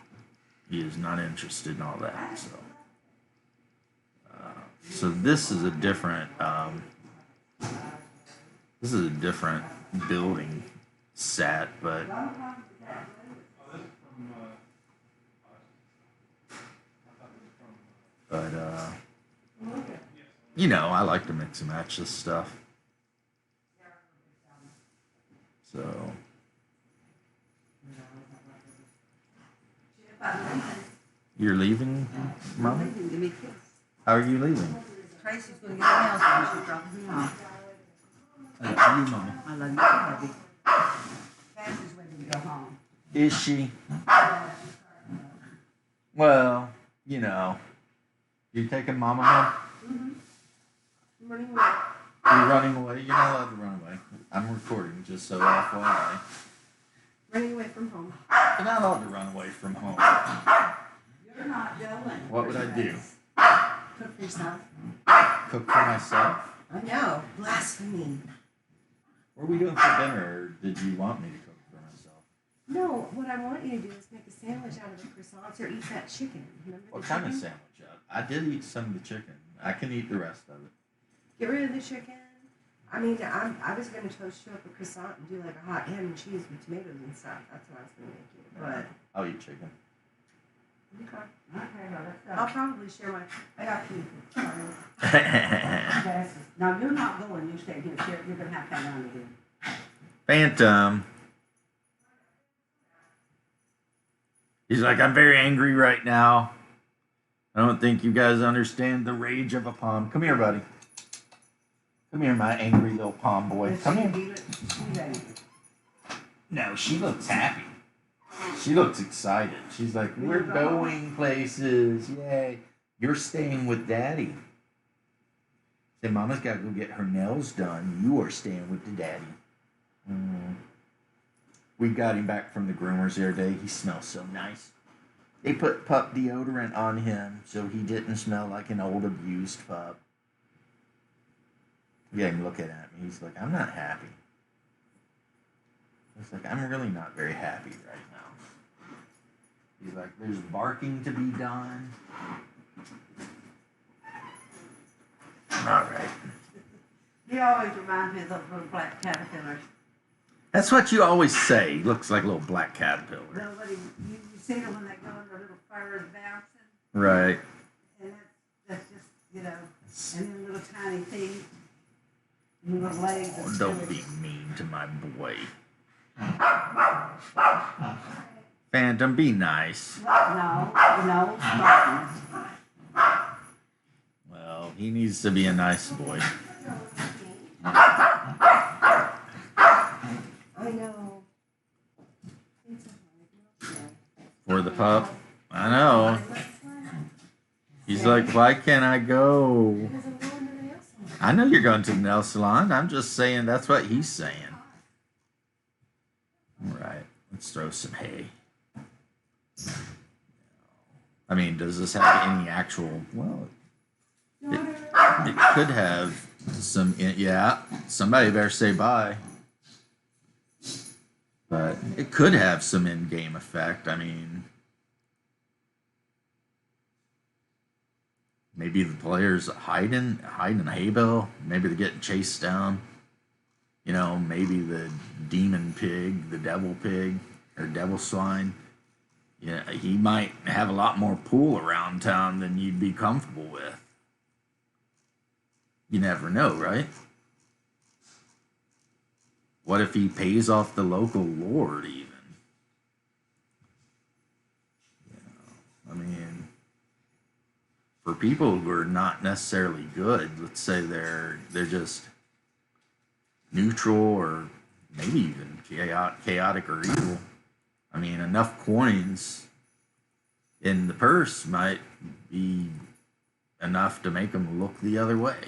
He is not interested in all that. So this is a different. This is a different building set, but I like to mix and match this stuff. So you're leaving, Mom? I'm leaving to meet kids. How are you leaving? Tracy's going to get a nails done. She's dropping me off. I love you, Mama. I love you, baby. Cassie's ready to go home. Is she? Well, you taking Mama home? I'm running away. You're running away? You're not allowed to run away. I'm recording, just so FYI. Running away from home. You're not allowed to run away from home. You're not going. What would I do? Cook for yourself. Cook for myself? I know. Blasphemy. What are we doing for dinner, or did you want me to cook for myself? No, what I want you to do is make a sandwich out of the croissants or eat that chicken. Remember What the kind chicken? of sandwich? I did eat some of the chicken. I can eat the rest of it. Get rid of the chicken. I mean, I was going to toast you up a croissant and do like a hot ham and cheese with tomatoes and stuff. That's what I was going to make you. But I'll eat chicken. okay. I'll probably share my. I got you. Now you're not going. You stay here. You're gonna have to hang on again. Phantom. He's like, I'm very angry right now. I don't think you guys understand the rage of a palm. Come here, buddy. Come here, my angry little palm boy. Come here. No, she looks happy. She looks excited. She's like, we're going places. Yay. You're staying with Daddy. Say, Mama's got to go get her nails done. You are staying with the daddy. We got him back from the groomers the other day. He smells so nice. They put pup deodorant on him so he didn't smell like an old abused pup. Yeah, him looking at me. He's like, I'm not happy. He's like, I'm really not very happy right now. He's like, there's barking to be done. All right. He always reminds me of those little black caterpillars. That's what you always say. He looks like a little black caterpillar. Nobody, you see them when they go in their little fires bouncing. Right. And that's just, and then little tiny feet. And little legs. Oh, don't be mean to my boy. Phantom, be nice. No, stop. Well, he needs to be a nice boy. I know. For the pup. I know. He's like, why can't I go? I know you're going to the nail salon. I'm just saying that's what he's saying. All right. Let's throw some hay. I mean, does this have any actual... Well, it could have some... Yeah, somebody better say bye. But it could have some in-game effect. I mean... Maybe the players hiding a hay bale. Maybe they're getting chased down. You know, maybe the demon pig, the devil pig, or devil swine. Yeah, he might have a lot more pool around town than you'd be comfortable with. You never know, right? What if he pays off the local lord even? I mean, for people who are not necessarily good, let's say they're just neutral or maybe even chaotic or evil. I mean, enough coins in the purse might be enough to make them look the other way.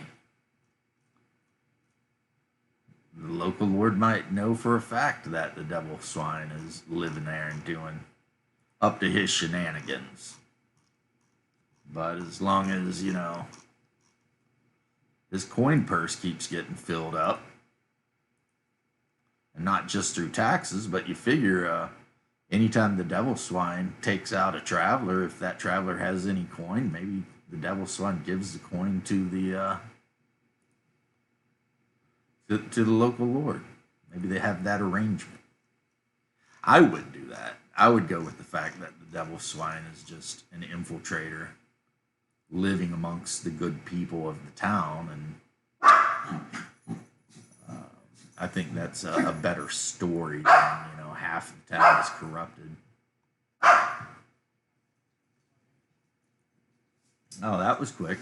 The local lord might know for a fact that the devil swine is living there and doing up to his shenanigans. But as long as, you know, his coin purse keeps getting filled up, and not just through taxes, but you figure anytime the devil swine takes out a traveler, if that traveler has any coin, maybe the devil swine gives the coin to the to the local lord. Maybe they have that arrangement. I would do that. I would go with the fact that the devil swine is just an infiltrator living amongst the good people of the town, and I think that's a better story than, you know, half the town is corrupted. Oh, that was quick.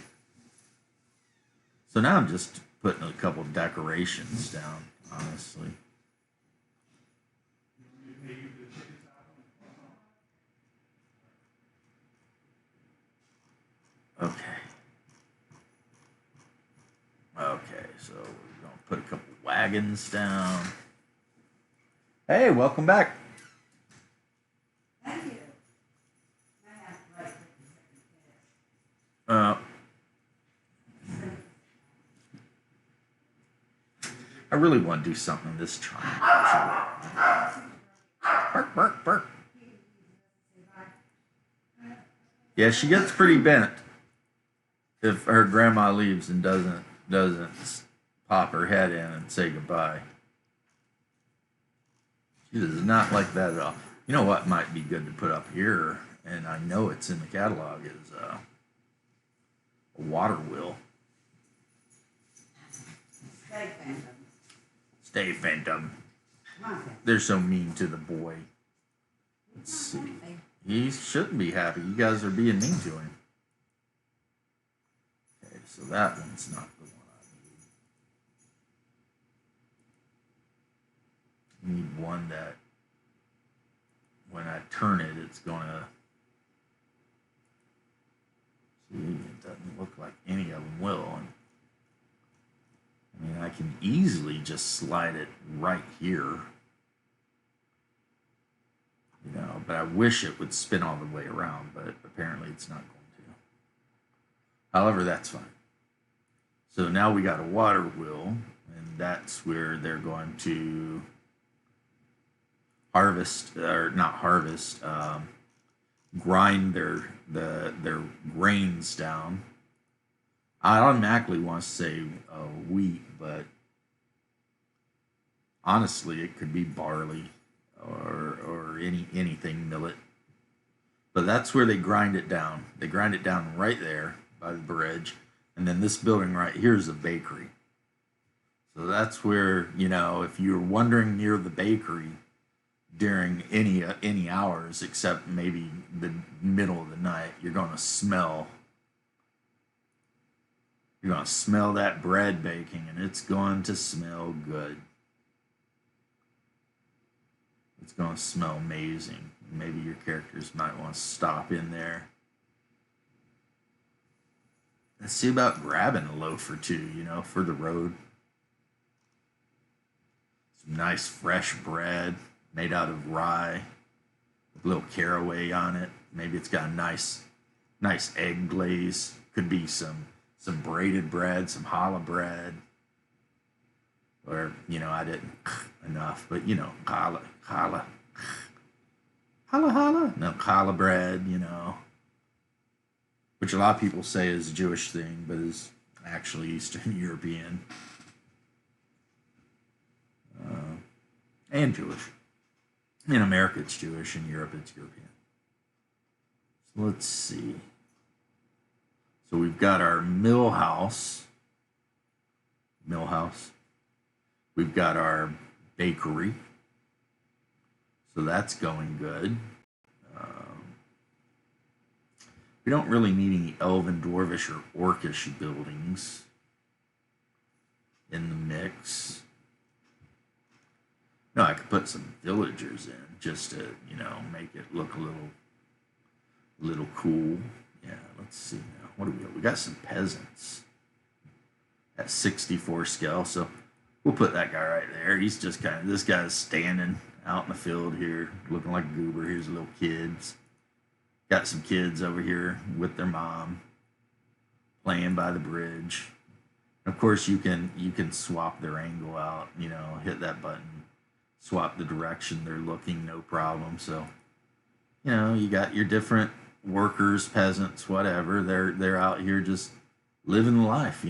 So now I'm just putting a couple decorations down, honestly. Okay. Okay, so we're going to put a couple wagons down. Hey, welcome back. Thank you. Uh, I really want to do something in this triangle. Bark, bark, bark. Yeah, she gets pretty bent if her grandma leaves and doesn't pop her head in and say goodbye. She does not like that at all. You know what might be good to put up here, and I know it's in the catalog, is a water wheel. Stay, Phantom. Stay, Phantom. Come on, Phantom. They're so mean to the boy. Let's see. He shouldn't be happy. You guys are being mean to him. Okay, so that one's not the one I need. I need one that when I turn it, it's gonna. See, it doesn't look like any of them will. I mean, I can easily just slide it right here. You know, but I wish it would spin all the way around, but apparently it's not going to. However, that's fine. So now we got a water wheel, and that's where they're going to harvest, or not harvest, grind their grains down. I automatically want to say wheat, but honestly, it could be barley or anything millet. But that's where they grind it down. They grind it down right there by the bridge, and then this building right here is a bakery. So that's where, you know, if you're wandering near the bakery during any hours except maybe the middle of the night, you're going to smell that bread baking, and it's going to smell good. It's going to smell amazing. Maybe your characters might want to stop in there. Let's see about grabbing a loaf or two, you know, for the road. Some nice fresh bread made out of rye, with a little caraway on it. Maybe it's got a nice egg glaze. Could be some braided bread, some challah bread. Or, you know, I didn't enough, but, you know, challah. No, challah bread, you know. which a lot of people say is a Jewish thing, but is actually Eastern European and Jewish. In America, it's Jewish. In Europe, it's European. So let's see. So we've got our mill house. We've got our bakery. So that's going good. We don't really need any elven, dwarvish, or orcish buildings in the mix. No, I could put some villagers in just to, make it look a little cool. Yeah, let's see now. What do we got? We got some peasants at 64 scale, so we'll put that guy right there. He's just this guy's standing out in the field here, looking like a goober. Here's little kids. Got some kids over here with their mom playing by the bridge. And of course, you can swap their angle out. Hit that button, swap the direction they're looking, no problem. So, you got your different workers, peasants, whatever. They're out here just living life.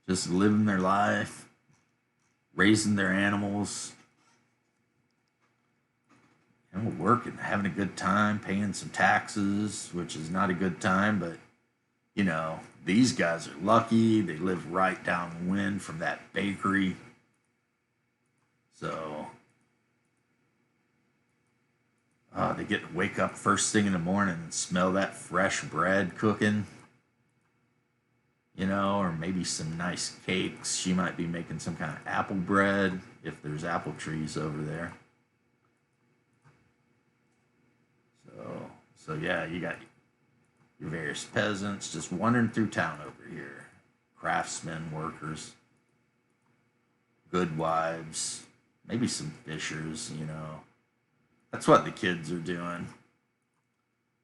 Just living their life, raising their animals. Working, having a good time, paying some taxes, which is not a good time, but these guys are lucky. They live right downwind from that bakery. So they get to wake up first thing in the morning and smell that fresh bread cooking. Or maybe some nice cakes. She might be making some kind of apple bread if there's apple trees over there. So yeah, you got your various peasants just wandering through town over here. Craftsmen, workers, good wives, maybe some fishers, That's what the kids are doing.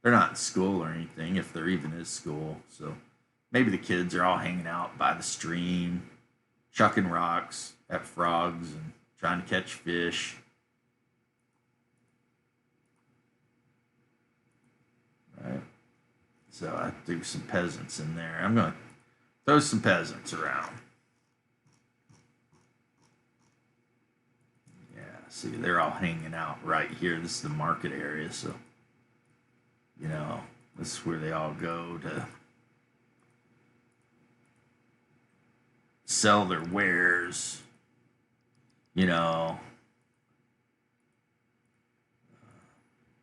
They're not in school or anything, if there even is school. So maybe the kids are all hanging out by the stream, chucking rocks at frogs and trying to catch fish. Right. So I threw some peasants in there. I'm going to throw some peasants around. Yeah, see, they're all hanging out right here. This is the market area, so, this is where they all go to sell their wares,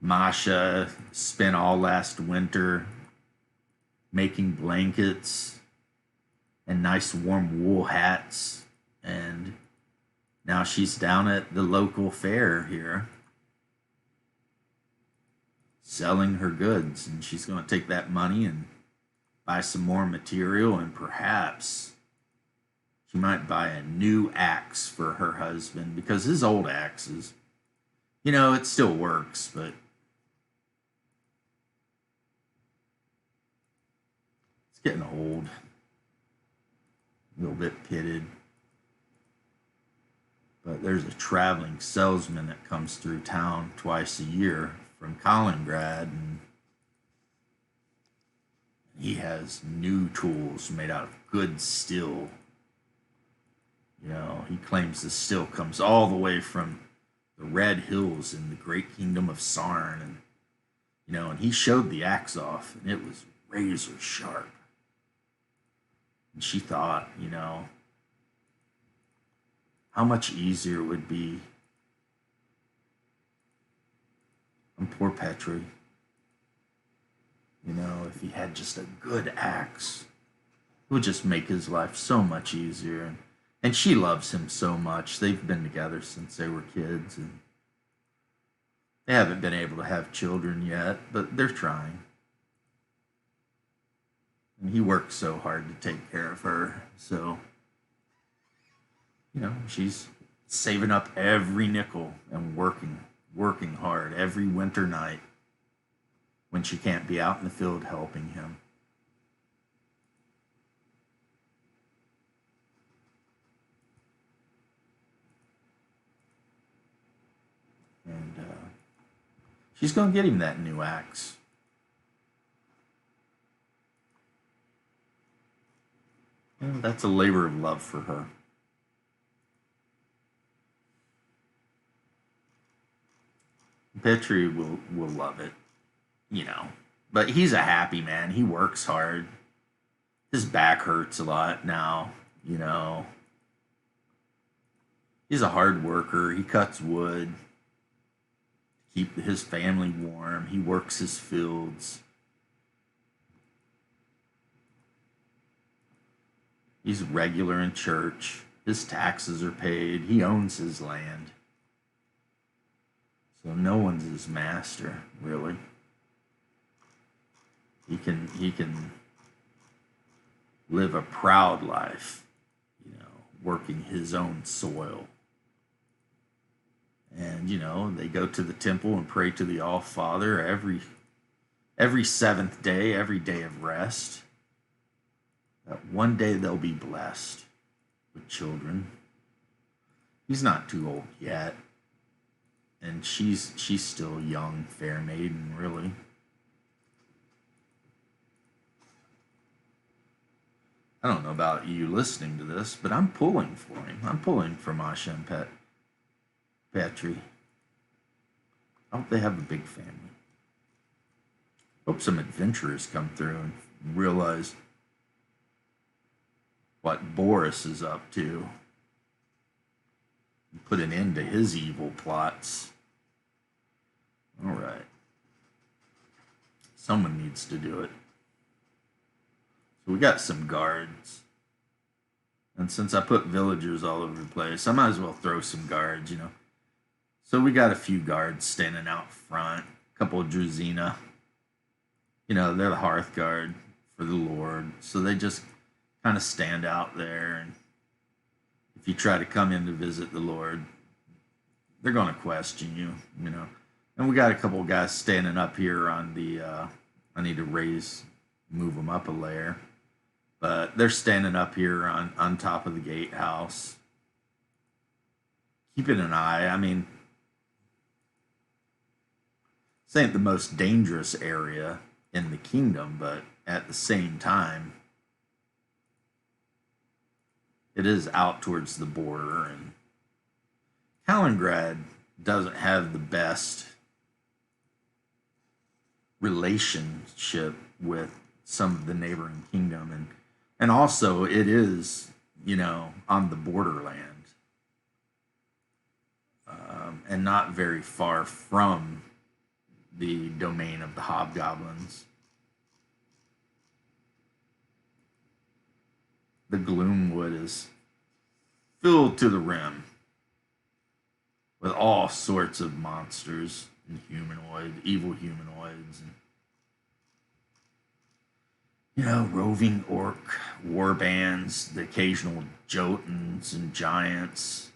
Masha spent all last winter making blankets and nice warm wool hats, and now she's down at the local fair here selling her goods, and she's going to take that money and buy some more material, and perhaps she might buy a new axe for her husband, because his old axe is, it still works, but getting old, a little bit pitted. But there's a traveling salesman that comes through town twice a year from Kaliningrad, and he has new tools made out of good steel. He claims the steel comes all the way from the Red Hills in the great kingdom of Sarn, and he showed the axe off, and it was razor sharp. And she thought, how much easier it would be on poor Petri, if he had just a good axe. It would just make his life so much easier. And she loves him so much. They've been together since they were kids, and they haven't been able to have children yet, but they're trying. And he works so hard to take care of her. So, she's saving up every nickel and working hard every winter night when she can't be out in the field helping him. And she's going to get him that new axe. And that's a labor of love for her. Petrie will love it, you know. But he's a happy man. He works hard. His back hurts a lot now, you know. He's a hard worker. He cuts wood to keep his family warm. He works his fields. He's regular in church. His taxes are paid. He owns his land. So no one's his master, really. He can live a proud life, you know, working his own soil. And you know, they go to the temple and pray to the All Father every seventh day, every day of rest. That one day they'll be blessed with children. He's not too old yet. And she's still young, fair maiden, really. I don't know about you listening to this, but I'm pulling for him. I'm pulling for Masha and Petrie. I hope they have a big family. Hope some adventurers come through and realize what Boris is up to. And put an end to his evil plots. All right. Someone needs to do it. So we got some guards. And since I put villagers all over the place, I might as well throw some guards, you know. So we got a few guards standing out front. A couple of Druzina. You know, they're the hearth guard for the Lord. So they just kind of stand out there. And if you try to come in to visit the Lord, they're going to question you, you know. And we got a couple of guys standing up here on the, I need to move them up a layer. But they're standing up here on top of the gatehouse. Keeping an eye. I mean, this ain't the most dangerous area in the kingdom, but at the same time, it is out towards the border, and Kaliningrad doesn't have the best relationship with some of the neighboring kingdom, and also it is, you know, on the borderland, and not very far from the domain of the hobgoblins. The Gloomwood is filled to the rim with all sorts of monsters and evil humanoids, and, you know, roving orc war bands, the occasional Jotuns and giants.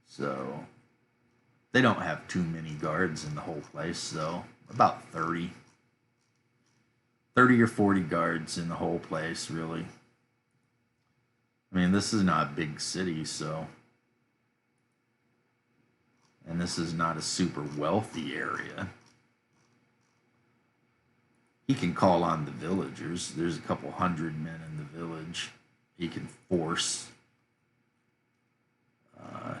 So they don't have too many guards in the whole place, though. About 30 or 40 guards in the whole place, really. I mean, this is not a big city, so. And this is not a super wealthy area. He can call on the villagers. There's a couple hundred men in the village. He can force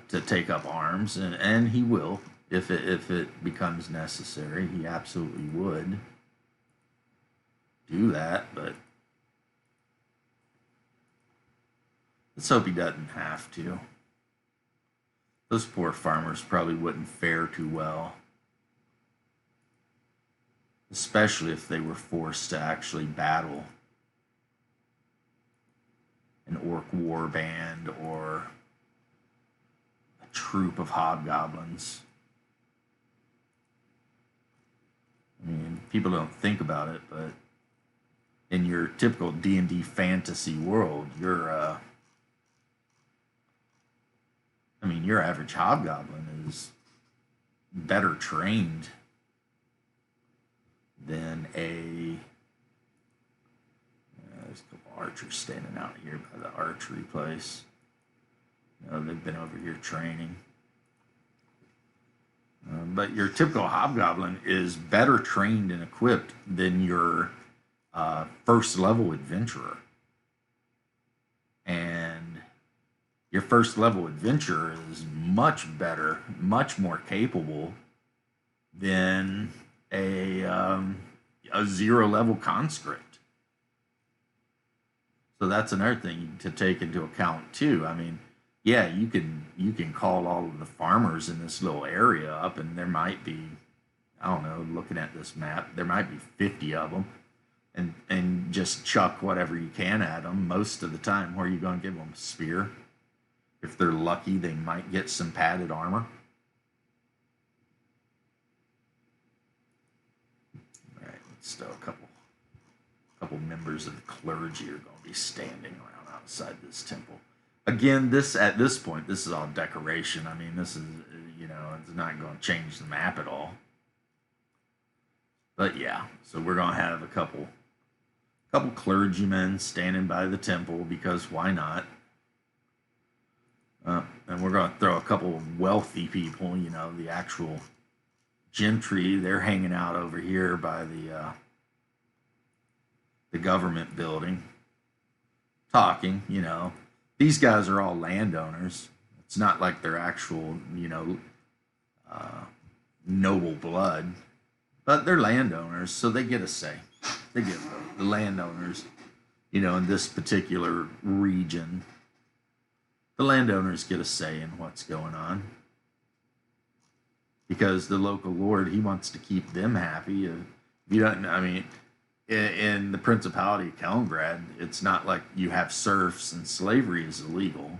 to take up arms, and he will if it becomes necessary. He absolutely would do that, but let's hope he doesn't have to. Those poor farmers probably wouldn't fare too well, especially if they were forced to actually battle an orc war band or a troop of hobgoblins. I mean, people don't think about it, but in your typical D&D fantasy world, your average hobgoblin is better trained than there's a couple archers standing out here by the archery place. You know, they've been over here training. But your typical hobgoblin is better trained and equipped than your first level adventurer. And your first level adventurer is much better, much more capable than a 0 level conscript. So that's another thing to take into account too. I mean, yeah, you can call all of the farmers in this little area up, and there might be, I don't know, looking at this map, there might be 50 of them, and just chuck whatever you can at them. Most of the time, where are you going to give them? A spear? If they're lucky, they might get some padded armor. All right, let's throw a couple members of the clergy are going to be standing around outside this temple. Again, at this point, this is all decoration. I mean, this is, it's not going to change the map at all. But yeah, so we're going to have a couple clergymen standing by the temple, because why not? And we're going to throw a couple of wealthy people, the actual gentry. They're hanging out over here by the government building, talking. These guys are all landowners. It's not like they're actual, noble blood, but they're landowners, so they get a say. They get the landowners, in this particular region. The landowners get a say in what's going on, because the local lord, he wants to keep them happy. If you don't, I mean, in the Principality of Kaliningrad, it's not like you have serfs and slavery is illegal.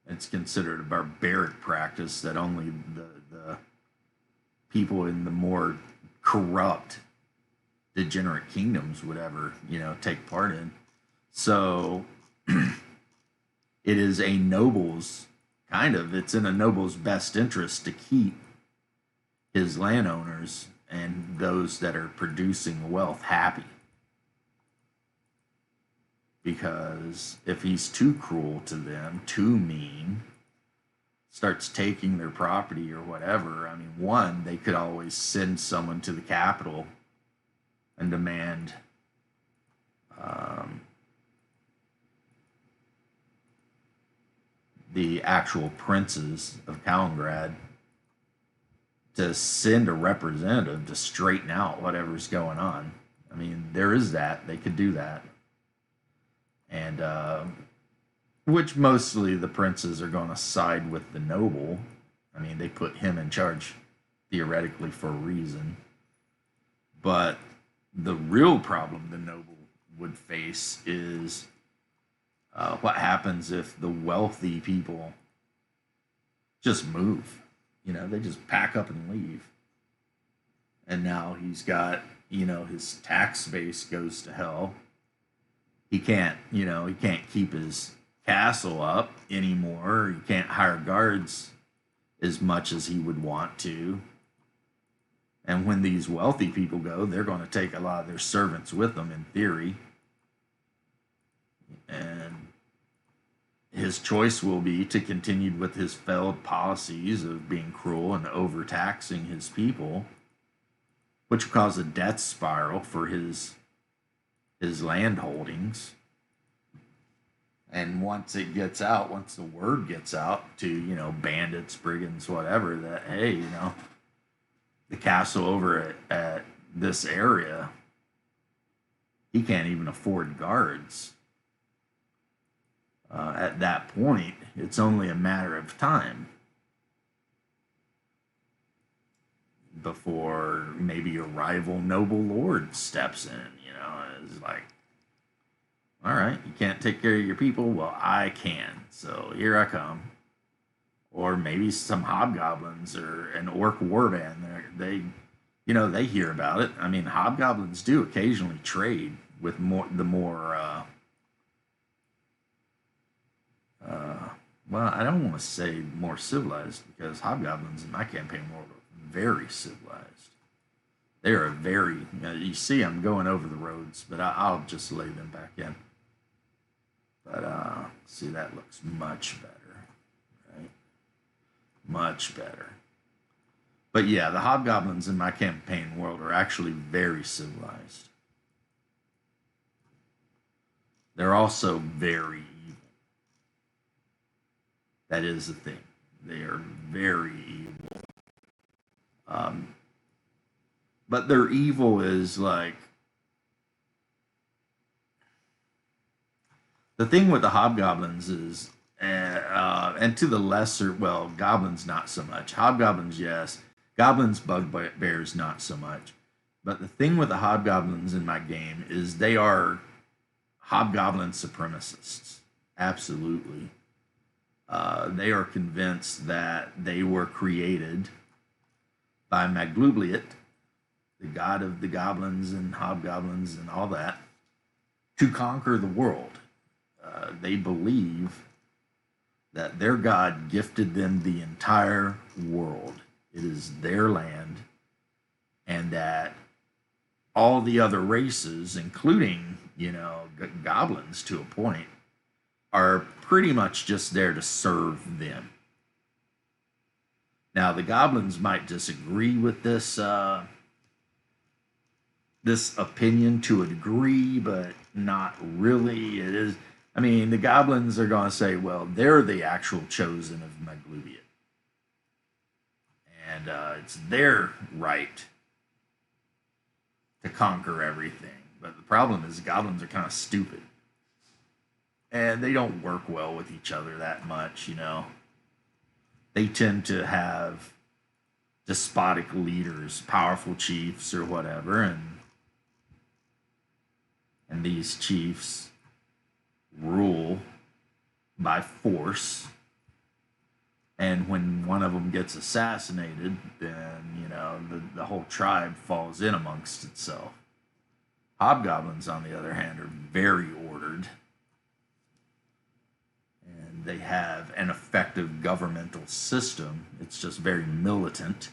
It's considered a barbaric practice that only the people in the more corrupt, degenerate kingdoms would ever, take part in. So it is a noble's it's in a noble's best interest to keep his landowners and those that are producing wealth happy. Because if he's too cruel to them, too mean, starts taking their property or whatever, I mean, one, they could always send someone to the capital and demand the actual princes of Kaliningrad to send a representative to straighten out whatever's going on. I mean, there is that. They could do that. And which mostly the princes are going to side with the noble. I mean, they put him in charge theoretically for a reason. But the real problem the noble would face is what happens if the wealthy people just move. They just pack up and leave. And now he's got, his tax base goes to hell. He can't keep his castle up anymore. He can't hire guards as much as he would want to. And when these wealthy people go, they're going to take a lot of their servants with them, in theory. And his choice will be to continue with his failed policies of being cruel and overtaxing his people, which will cause a death spiral for his land holdings. And once the word gets out to, bandits, brigands, whatever, that, hey, the castle over at this area, he can't even afford guards. At that point, it's only a matter of time before maybe a rival noble lord steps in. It's like, all right, you can't take care of your people? Well, I can, so here I come. Or maybe some hobgoblins or an orc warband. They hear about it. I mean, hobgoblins do occasionally trade with well, I don't want to say more civilized, because hobgoblins in my campaign world are very civilized. They are you see I'm going over the roads, but I'll just lay them back in. But see, that looks much better, right? Much better. But yeah, the hobgoblins in my campaign world are actually very civilized. they're also very evil. That is the thing. They are very evil. But their evil is like the thing with the hobgoblins is, and to the lesser, well, goblins not so much. Hobgoblins, yes. Goblins, bugbears, not so much. But the thing with the hobgoblins in my game is they are hobgoblin supremacists. Absolutely. They are convinced that they were created by Maglubliet, the god of the goblins and hobgoblins and all that, to conquer the world. They believe that their god gifted them the entire world. It is their land, and that all the other races, including, goblins to a point, are pretty much just there to serve them. Now, the goblins might disagree with this this opinion to a degree, but not really. It is. I mean, the goblins are going to say, well, they're the actual chosen of Maglubiet, and it's their right to conquer everything. But the problem is, goblins are kind of stupid, and they don't work well with each other that much. They tend to have despotic leaders, powerful chiefs or whatever, and these chiefs rule by force. And when one of them gets assassinated, then the whole tribe falls in amongst itself. Hobgoblins, on the other hand, are very ordered, and they have an effective governmental system. It's just very militant.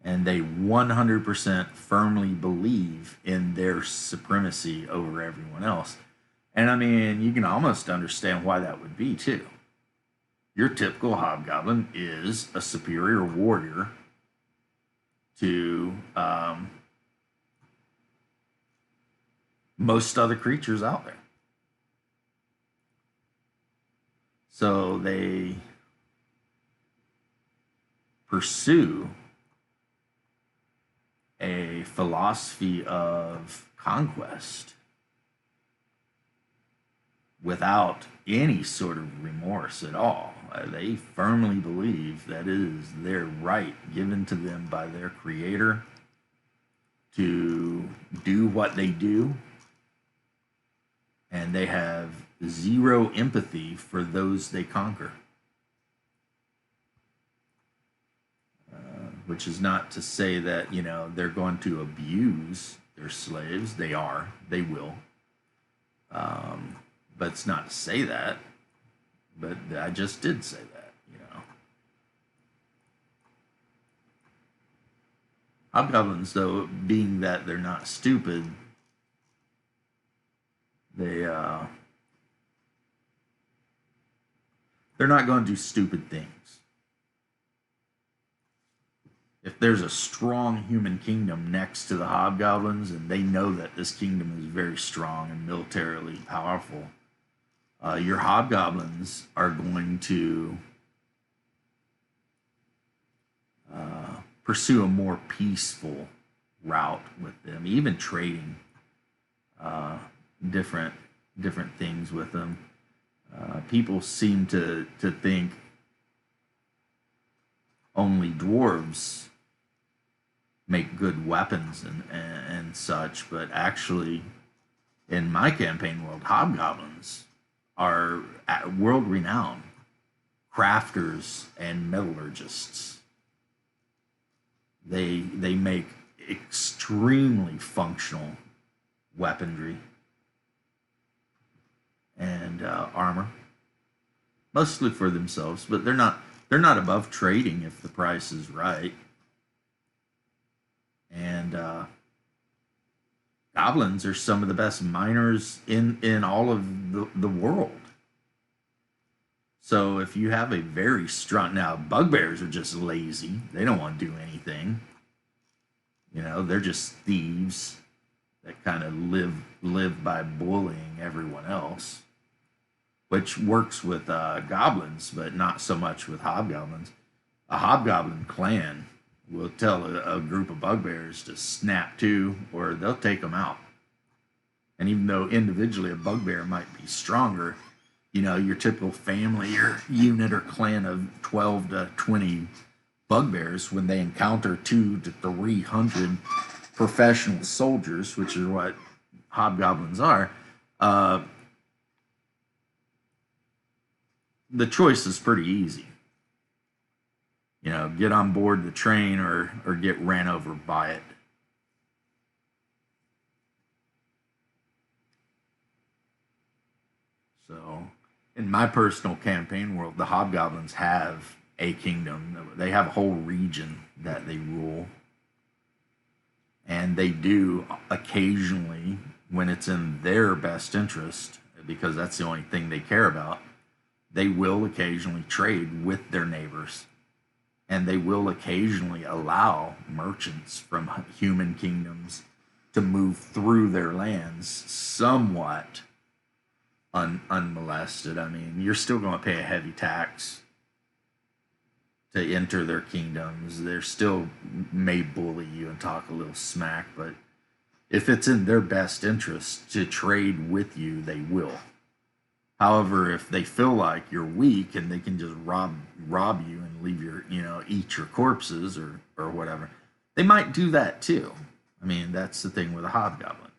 And they 100% firmly believe in their supremacy over everyone else. And I mean, you can almost understand why that would be, too. Your typical hobgoblin is a superior warrior to most other creatures out there. So they pursue a philosophy of conquest without any sort of remorse at all. They firmly believe that it is their right given to them by their creator to do what they do, and they have zero empathy for those they conquer. Which is not to say that, they're going to abuse their slaves. They are. They will. But it's not to say that. But I just did say that, Hobgoblins, though, being that they're not stupid, they're not going to do stupid things. If there's a strong human kingdom next to the hobgoblins, and they know that this kingdom is very strong and militarily powerful, your hobgoblins are going to pursue a more peaceful route with them, even trading different things with them. People seem to think only dwarves make good weapons and such, but actually, in my campaign world, hobgoblins are world renowned crafters and metallurgists. They make extremely functional weaponry and armor, mostly for themselves, but they're not above trading if the price is right. And goblins are some of the best miners in all of the world. So if you have a very strong... Now, bugbears are just lazy. They don't want to do anything. They're just thieves. that kind of live by bullying everyone else, which works with goblins, but not so much with hobgoblins. A hobgoblin clan will tell a group of bugbears to snap to, or they'll take them out. And even though individually a bugbear might be stronger, you know, your typical family or unit or clan of 12 to 20 bugbears, when they encounter 2 to 300 professional soldiers, which is what hobgoblins are, the choice is pretty easy. You know, get on board the train or get ran over by it. So, in my personal campaign world, the hobgoblins have a kingdom. They have a whole region that they rule. And they do occasionally, when it's in their best interest, because that's the only thing they care about, they will occasionally trade with their neighbors. And they will occasionally allow merchants from human kingdoms to move through their lands somewhat unmolested. I mean, you're still going to pay a heavy tax to enter their kingdoms. They still may bully you and talk a little smack, but if it's in their best interest to trade with you, they will. However, if they feel like you're weak and they can just rob you and leave your, you know, eat your corpses or whatever, they might do that too. I mean, that's the thing with a hobgoblin.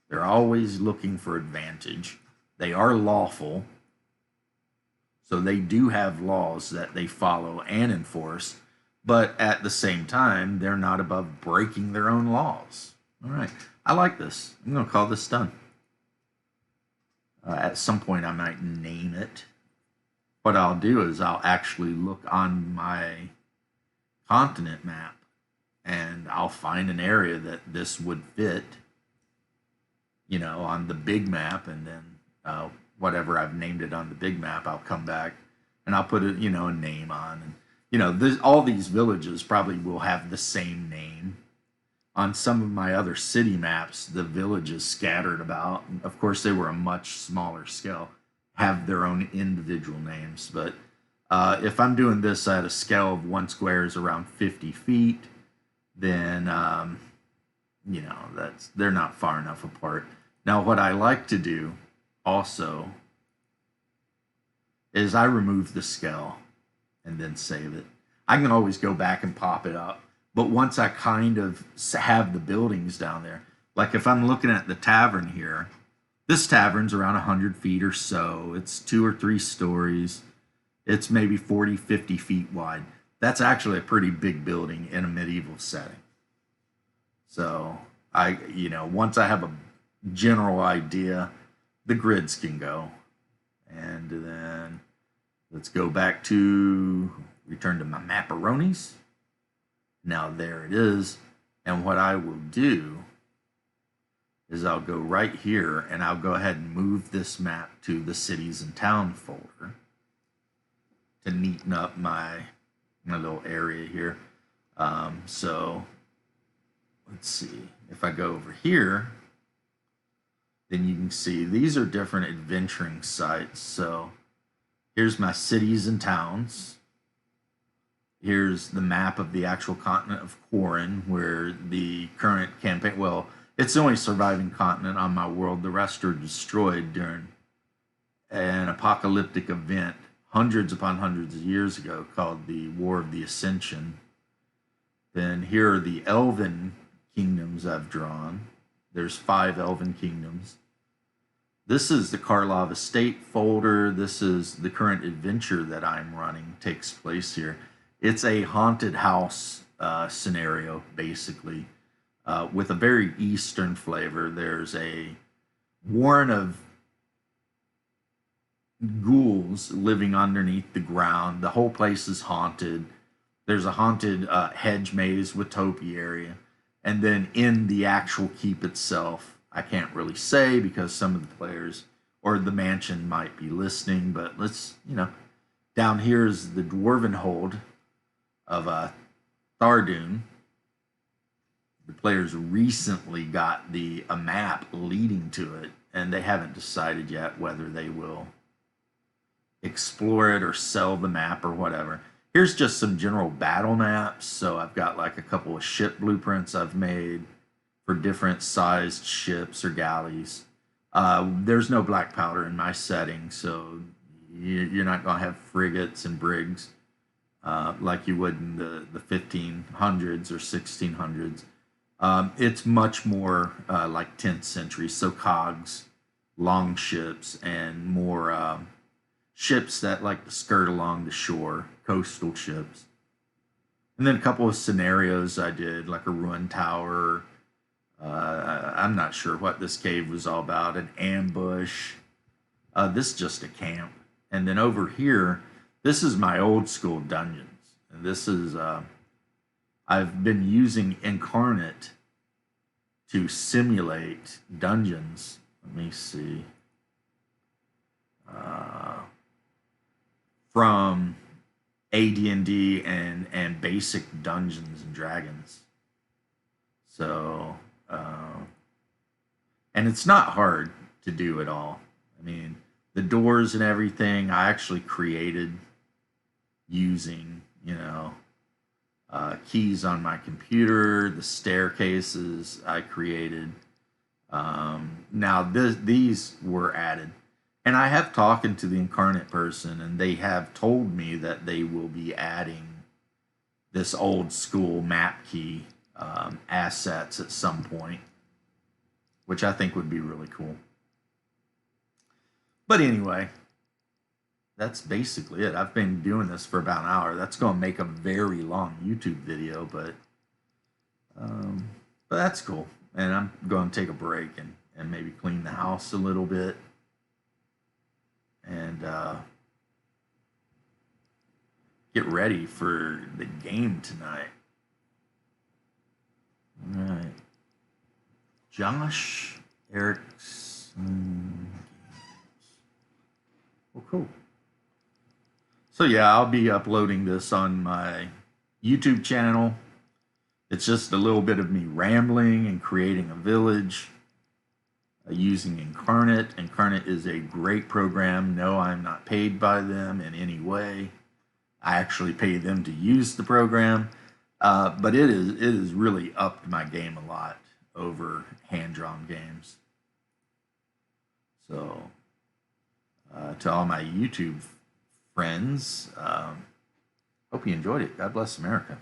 They're always looking for advantage. They are lawful. So they do have laws that they follow and enforce, but at the same time, they're not above breaking their own laws. All right. I like this. I'm going to call this done. At some point, I might name it. What I'll do is I'll actually look on my continent map and I'll find an area that this would fit, you know, on the big map, and then whatever I've named it on the big map, I'll come back and I'll put a, you know, a name on. And, you know, all these villages probably will have the same name. On some of my other city maps, the villages scattered about, of course, they were a much smaller scale, have their own individual names. But if I'm doing this at a scale of 1 square is around 50 feet, then, you know, they're not far enough apart. Now, what I like to do also is I remove the scale and then save it. I can always go back and pop it up. But once I kind of have the buildings down there, like if I'm looking at the tavern here, this tavern's around 100 feet or so. It's 2 or 3 stories. It's maybe 40, 50 feet wide. That's actually a pretty big building in a medieval setting. So you know, once I have a general idea, the grids can go. And then let's go back to, return to my macaronis. Now there it is. And what I will do is I'll go right here and I'll go ahead and move this map to the cities and town folder to neaten up my little area here. So let's see, if I go over here, then you can see these are different adventuring sites. So here's my cities and towns. Here's the map of the actual continent of Quarren, where the current campaign, well, it's the only surviving continent on my world. The rest are destroyed during an apocalyptic event hundreds upon hundreds of years ago called the War of the Ascension. Then here are the elven kingdoms I've drawn. There's 5 elven kingdoms. This is the Karlov Estate folder. This is the current adventure that I'm running, takes place here. It's a haunted house scenario, basically, with a very Eastern flavor. There's a warren of ghouls living underneath the ground. The whole place is haunted. There's a haunted hedge maze with topiary. And then in the actual keep itself, I can't really say because some of the players or the mansion might be listening, but let's, you know, down here is the Dwarven Hold of Thardun. the players recently got a map leading to it, and they haven't decided yet whether they will explore it or sell the map or whatever. Here's just some general battle maps. So I've got like a couple of ship blueprints I've made for different sized ships or galleys. There's no black powder in my setting, so you're not going to have frigates and brigs like you would in the 1500s or 1600s. It's much more like 10th century, so cogs, long ships, and more ships that like to skirt along the shore, coastal ships. And then a couple of scenarios I did, like a ruined tower. I'm not sure what this cave was all about, an ambush. This is just a camp. And then over here, this is my old school dungeons. And this is, I've been using Inkarnate to simulate dungeons. Let me see. From AD&D and basic Dungeons and Dragons. So, and it's not hard to do at all. I mean, the doors and everything I actually created using, keys on my computer. The staircases I created. Now these were added. And I have talked to the Inkarnate person, and they have told me that they will be adding this old school map key assets at some point, which I think would be really cool. But anyway, that's basically it. I've been doing this for about an hour. That's going to make a very long YouTube video, but that's cool. And I'm going to take a break and maybe clean the house a little bit. And get ready for the game tonight. All right. Josh Erickson. Well, cool. So yeah, I'll be uploading this on my YouTube channel. It's just a little bit of me rambling and creating a village. Using Inkarnate. Inkarnate is a great program. No, I'm not paid by them in any way. I actually pay them to use the program, but it is really upped my game a lot over hand-drawn games. So, to all my YouTube friends, hope you enjoyed it. God bless America.